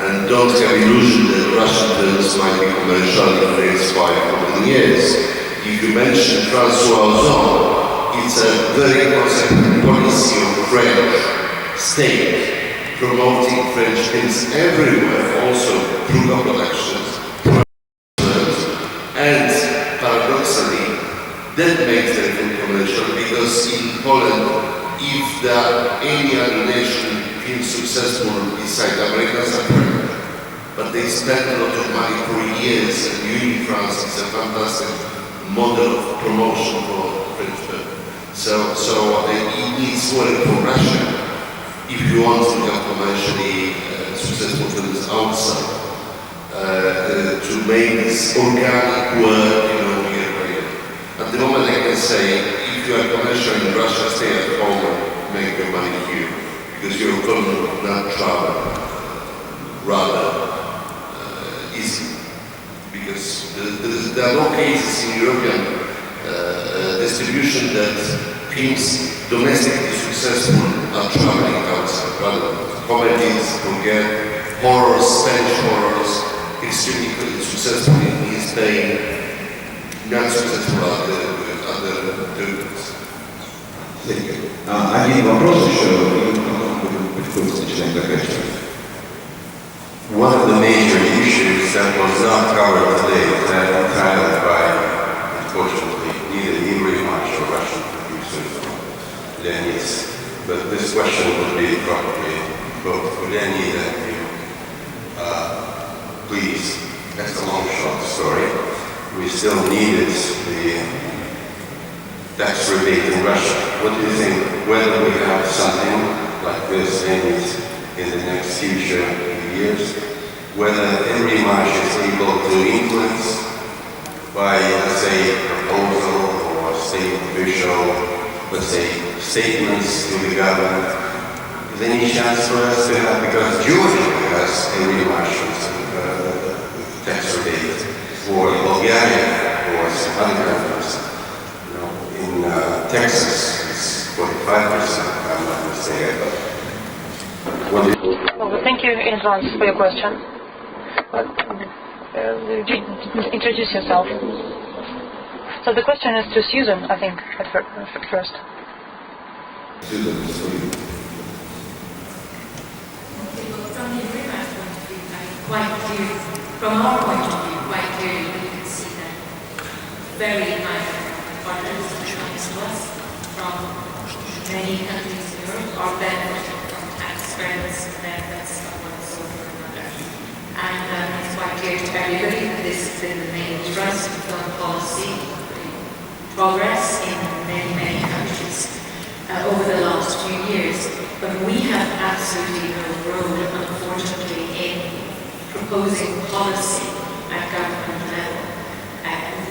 and don't have illusion that Russian films might be commercial in the next 5 or 10 years. If you mention François Ozon, it's a very consequent policy of French state promoting French films everywhere, also through co-productions, and paradoxically, that makes them commercial because in Poland, if there are any other nation feels successful beside Americans are perfect, but they spend a lot of money for years, and France is a fantastic model of promotion for French film. So it needs work for Russia if you want to have commercially successful films outside to make this organic work, year by year. At the moment, I can say if you are commercial in Russia, stay at home and make your money here. Because your film will not travel rather easy. Because there are no cases in European distribution that films domestically successful are traveling outside. Rather, comedies, forget, horrors, Spanish horrors, extremely successful in Spain, not successful at other territories. Один вопрос еще. One of the major issues that was not covered today, that entirely by, unfortunately, neither Eurimages or Russian producers or Leonid, but this question would be probably both for Leonid and you. Please, that's a long short story. We still needed the tax rebate in Russia. What do you think, whether we have something like this in the next future years, whether Eurimages is able to influence by, let's say, proposal or state official, let's say, statements to the government? Is there any chance for us to have, because Georgia has Eurimages tax rebate, or Bulgaria, or some other countries. In Texas, it's 45%, if I'm not mistaken. Well, thank you in advance for your question. Introduce yourself. So the question is to Susan, I think, at first. From the Eurimages point of view, quite clear, from our point of view, quite clearly we can see that very high partners coming to us from many countries in Europe are benefiting from tax credits, benefits of one sort or another. And it's quite clear to everybody that this has been the main thrust of film policy progress in many, many countries over the last few years. But we have absolutely no role, unfortunately, in proposing policy at government level.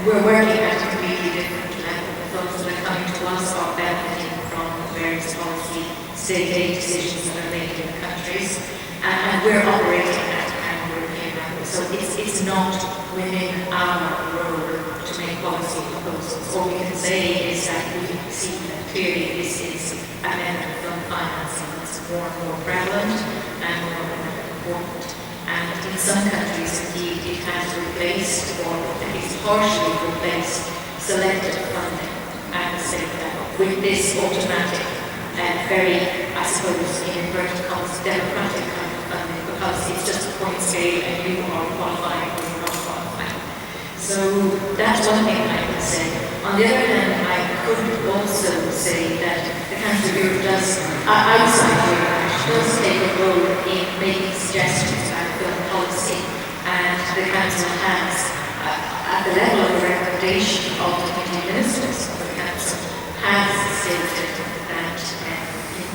We're working at a completely different level. The films that are coming to us are benefiting from various policy state aid decisions that are made in the countries, and we're operating at a pan-European level. So it's not within our role to make policy proposals. All we can say is that we can see that clearly this is a method of film financing that's more and more prevalent and more and more important. And in some countries, indeed, it has replaced, or at least partially replaced, selective funding at the state level with this automatic, very, I suppose, in inverted commas, democratic kind of funding, because it's just a point scale and you are qualifying or you're not qualifying. So that's one thing I would say. On the other hand, I could also say that the Council of Europe does, outside Europe, does take a role in making suggestions about film policy, and the Council has, at the level of the recommendation of the committee ministers of the Council, has stated that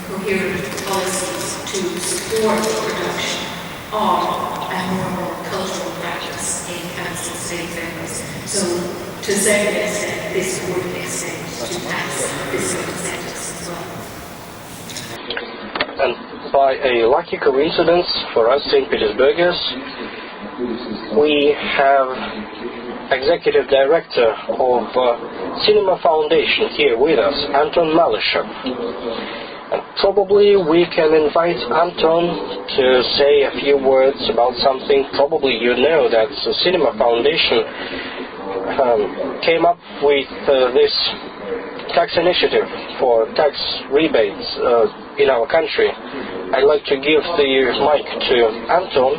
coherent policies to support the production of a normal cultural practice in Council state members. So, to a certain extent, this would extend to tax fiscal incentives as well. And by a lucky coincidence for us St. Petersburgers, we have Executive Director of Cinema Foundation here with us, Anton Malyshev. And probably we can invite Anton to say a few words about something. Probably you know that the Cinema Foundation came up with this tax initiative for tax rebates in our country. I'd like to give the mic to Anton.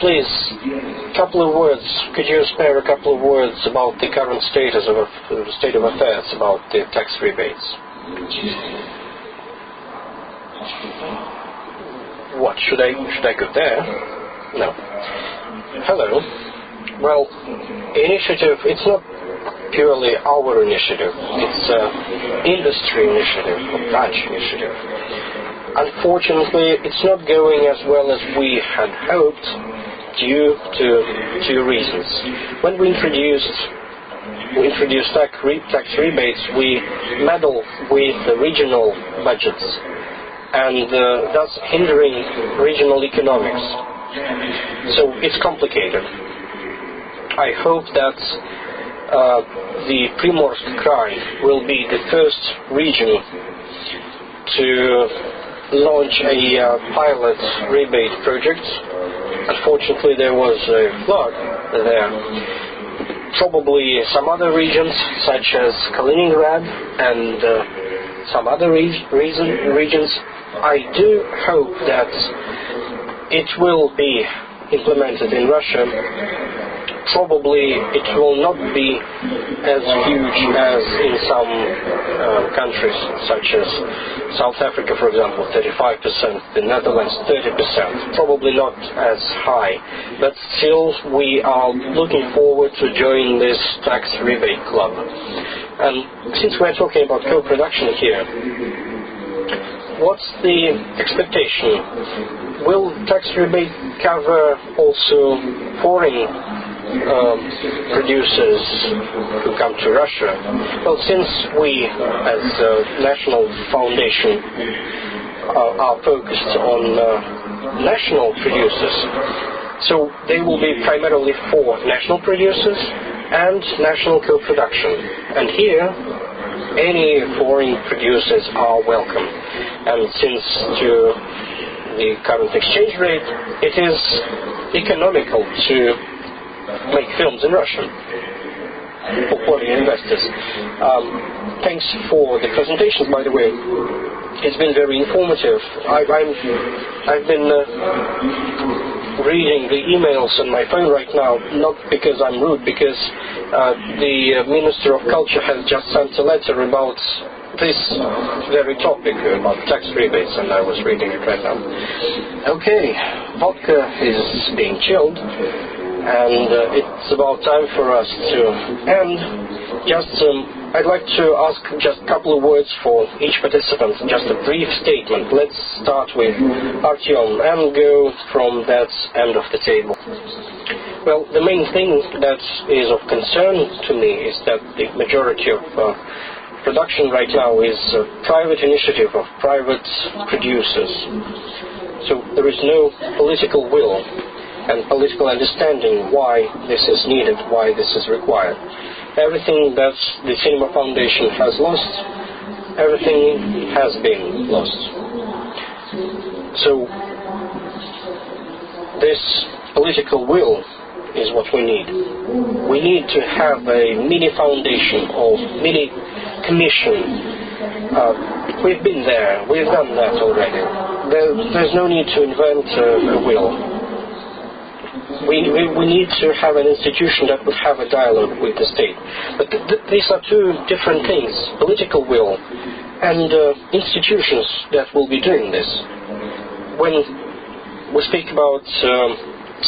Please, couple of words. Could you spare a couple of words about the current state of affairs about the tax rebates? What, should I go there? No. Hello. Well, initiative, it's not purely our initiative. It's an industry initiative, a branch initiative. Unfortunately, it's not going as well as we had hoped due to two reasons. When we introduced tax rebates, we meddle with the regional budgets and thus hindering regional economics. So it's complicated. I hope that the Primorsk Krai will be the first region to launch a pilot rebate project. Unfortunately, there was a flood there. Probably some other regions, such as Kaliningrad and some other regions, I do hope that it will be implemented in Russia. Probably it will not be as huge as in some countries, such as South Africa, for example, 35%, the Netherlands 30%, probably not as high. But still, we are looking forward to join this tax rebate club. And since we're talking about co-production here, what's the expectation? Will tax rebate cover also foreign producers who come to Russia? Well, since we as a national foundation are focused on national producers, so they will be primarily for national producers and national co-production. And here, any foreign producers are welcome. And since to the current exchange rate, it is economical to make films in Russia for foreign investors. Thanks for the presentations, by the way. It's been very informative. I've been reading the emails on my phone right now, not because I'm rude, because the Minister of Culture has just sent a letter about this very topic, about tax rebates, and I was reading it right now. Okay, vodka is being chilled. And it's about time for us to end. I'd like to ask just a couple of words for each participant, just a brief statement. Let's start with Artem and go from that end of the table. Well, the main thing that is of concern to me is that the majority of production right now is a private initiative of private producers. So there is no political will and political understanding why this is needed, why this is required. Everything that the Cinema Foundation has lost, everything has been lost. So this political will is what we need. We need to have a mini foundation or mini commission. We've been there, we've done that already. There's no need to invent a will. We need to have an institution that would have a dialogue with the state. But these are two different things, political will and institutions that will be doing this. When we speak about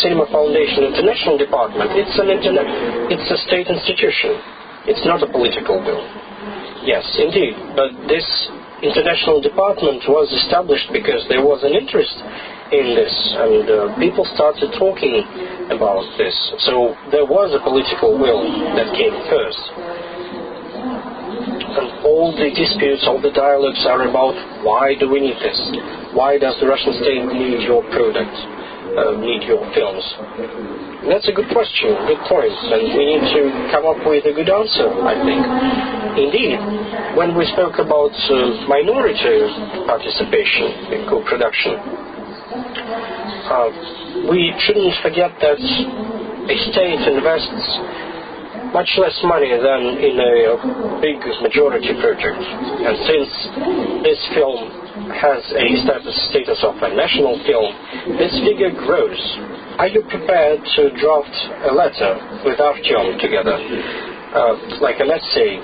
Cinema Foundation International Department, it's a state institution. It's not a political will. Yes, indeed. But this international department was established because there was an interest in this, and people started talking about this. So there was a political will that came first. And all the disputes, all the dialogues are about why do we need this? Why does the Russian state need your product, need your films? And that's a good question, good point, and we need to come up with a good answer, I think. Indeed, when we spoke about minority participation in co-production, we shouldn't forget that a state invests much less money than in a big majority project. And since this film has a status of a national film, this figure grows. Are you prepared to draft a letter with Artem together, like an essay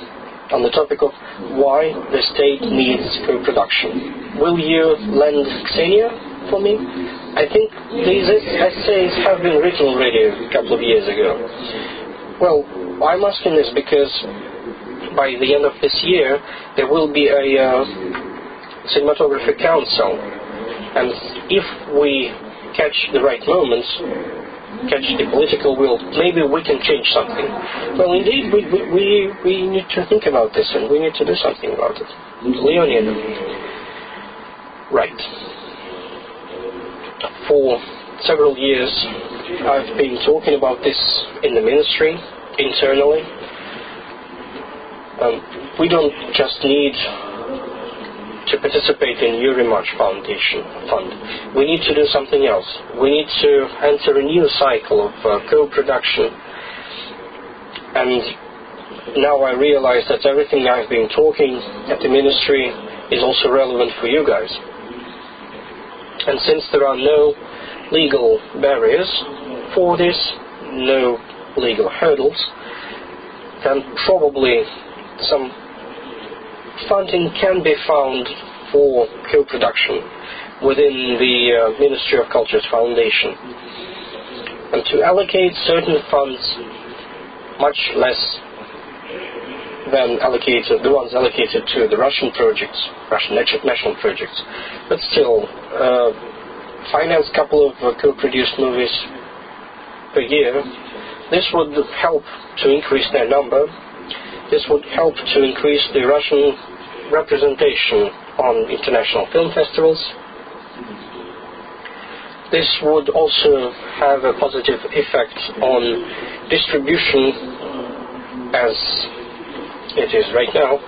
on the topic of why the state needs co-production? Will you lend Xenia for me? I think these essays have been written already a couple of years ago. Well, I'm asking this because by the end of this year there will be a cinematography council, and if we catch the right moments, catch the political will, maybe we can change something. Well, indeed, we need to think about this, and we need to do something about it. Leonid. Right. For several years I've been talking about this in the ministry, internally. We don't just need to participate in Eurimages Foundation Fund. We need to do something else. We need to enter a new cycle of co-production. And now I realize that everything I've been talking at the ministry is also relevant for you guys. And since there are no legal barriers for this, no legal hurdles, then probably some funding can be found for co-production within the Ministry of Culture's foundation. And to allocate certain funds, much less than the ones allocated to the Russian projects, Russian national projects, but still finance a couple of co-produced movies per year. This would help to increase their number. This would help to increase the Russian representation on international film festivals. This would also have a positive effect on distribution as it is right now.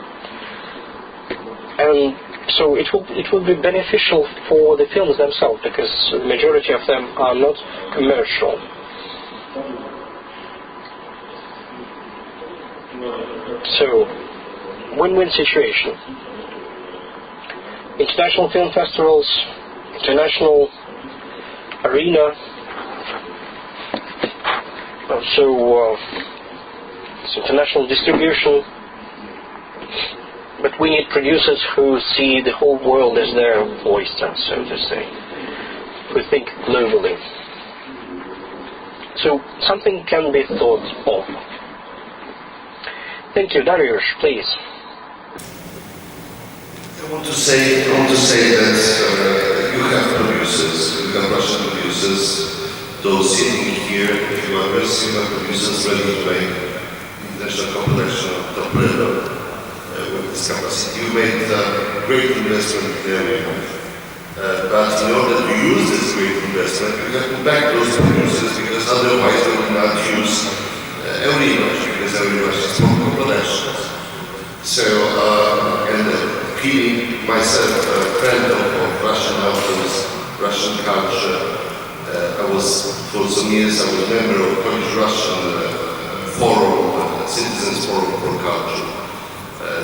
And so it will be beneficial for the films themselves, because the majority of them are not commercial. So, win-win situation. International film festivals, international arena, also international distribution. But we need producers who see the whole world as their oyster, so to say, who think globally. So something can be thought of. Thank you, Dariusz, please. I want to say that you have producers, you have Russian producers, those sitting here, you are producers ready to make international co-production of top level with this capacity. You made a great investment there, but in order to use this great investment, you have to back those producers, because otherwise they will not use Eurimages, because Eurimages is for co-productions. So, being myself a friend of Russian authors, Russian culture, I was, for some years, I was a member of Polish-Russian forum, Citizens Forum for Culture,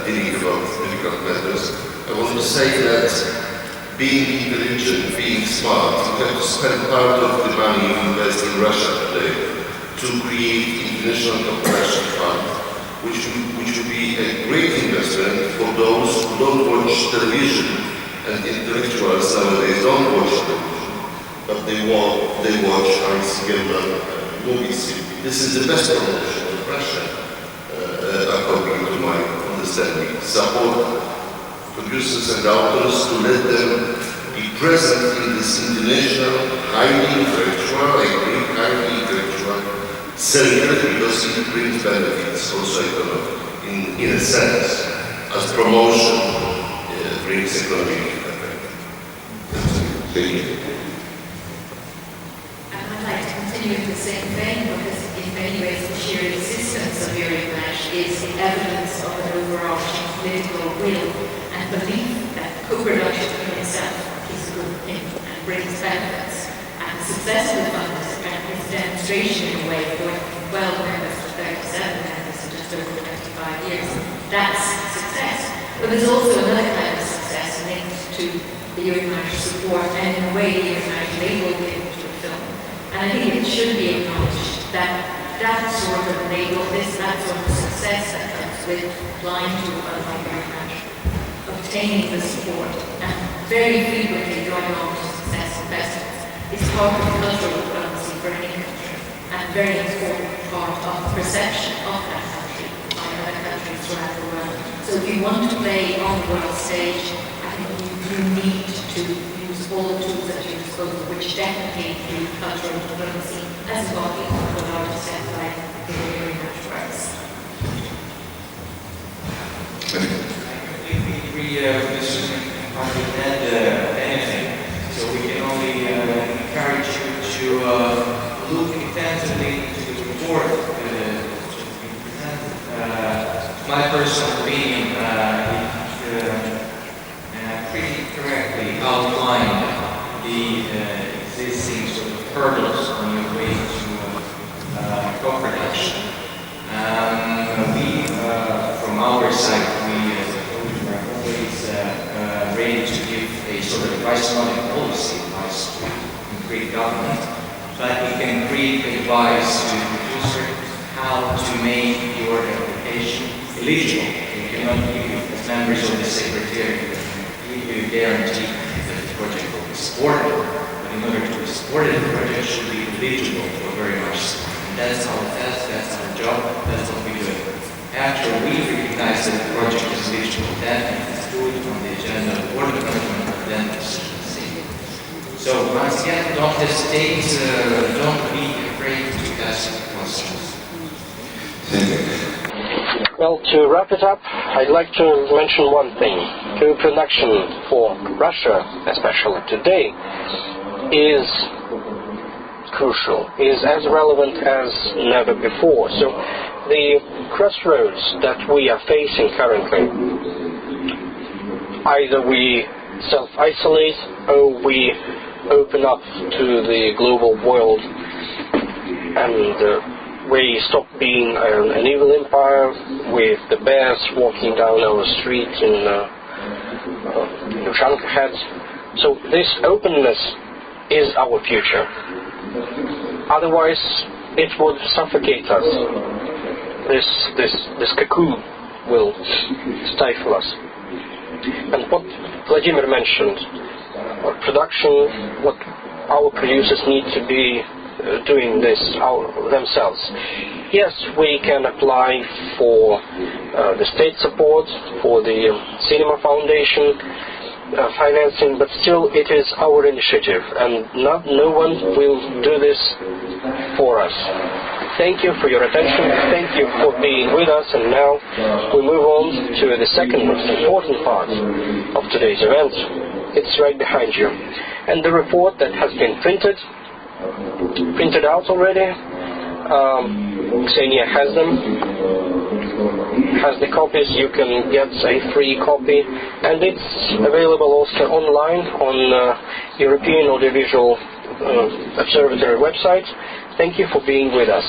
dealing about difficult matters. I want to say that being intelligent, being smart, you have to spend part of the money you invest in Russia today to create international co-production fund, which would be a great investment for those who don't watch television, and intellectuals nowadays don't watch television. but they watch Artem movies. This is the best promotion of Russia, according to my understanding. Support producers and authors to let them be present in this international, highly intellectual, highly intellectual circle, because it brings benefits also economic, in a sense, as promotion brings economic effect. Thank you. I'd like to continue in the same vein, because in many ways the sheer existence of Eurimages is the evidence of an overarching political will and belief that co-production in itself is a good thing and brings benefits. And the success of the fund is a demonstration in a way of going from 12 members to 37 members in just over 25 years. That's success. But there's also another kind of success linked to the Eurimages support, and in a way the Eurimages label given to a film. And I think it should be acknowledged that that sort of label, that sort of success that comes with applying to a fund like Eurimages, obtaining the support, and very frequently going on to success in festivals, is part of the cultural diplomacy for any country, and a very important part of the perception of that country by other countries throughout the world. So if you want to play on the world stage, I think you need to use all the tools at your disposal, which definitely include cultural diplomacy as a body of a large extent by the Eurimages works. I completely agree with this and hardly add anything. So we can only encourage you to look intensively into the report which has been presented. My personal opinion, it pretty correctly outlined the existing sort of hurdles on your way to co-production. We, from our side, we as a coach are always ready to give a sort of advice-not policy advice to create government, but we can create advice to the producer how to make your application eligible. We cannot give you, as members of the Secretariat, give you a guarantee that the project will be supported, but in order to be supported, the project should be eligible for very much support. And that's our task, that's our job, that's what we do. After we recognize that the project is eligible, then it's put on the agenda of the Board of Management, then the decision is taken. So once again, don't hesitate, don't be afraid to ask questions. Well, to wrap it up, I'd like to mention one thing. Co-production for Russia, especially today, is crucial, is as relevant as never before. So the crossroads that we are facing currently, either we self-isolate or we open up to the global world and we stop being an evil empire with the bears walking down our street in Demchenko heads. So this openness is our future. Otherwise, it would suffocate us. This cocoon will stifle us. And what Vladimir mentioned, production, what our producers need to be doing this themselves. Yes, we can apply for the state support, for the Cinema Foundation financing, but still it is our initiative, and no one will do this for us. Thank you for your attention. Thank you for being with us, and now we move on to the second most important part of today's event. It's right behind you. And the report that has been printed out already. Xenia has them, has the copies. You can get a free copy, and it's available also online on European Audiovisual Observatory website. Thank you for being with us.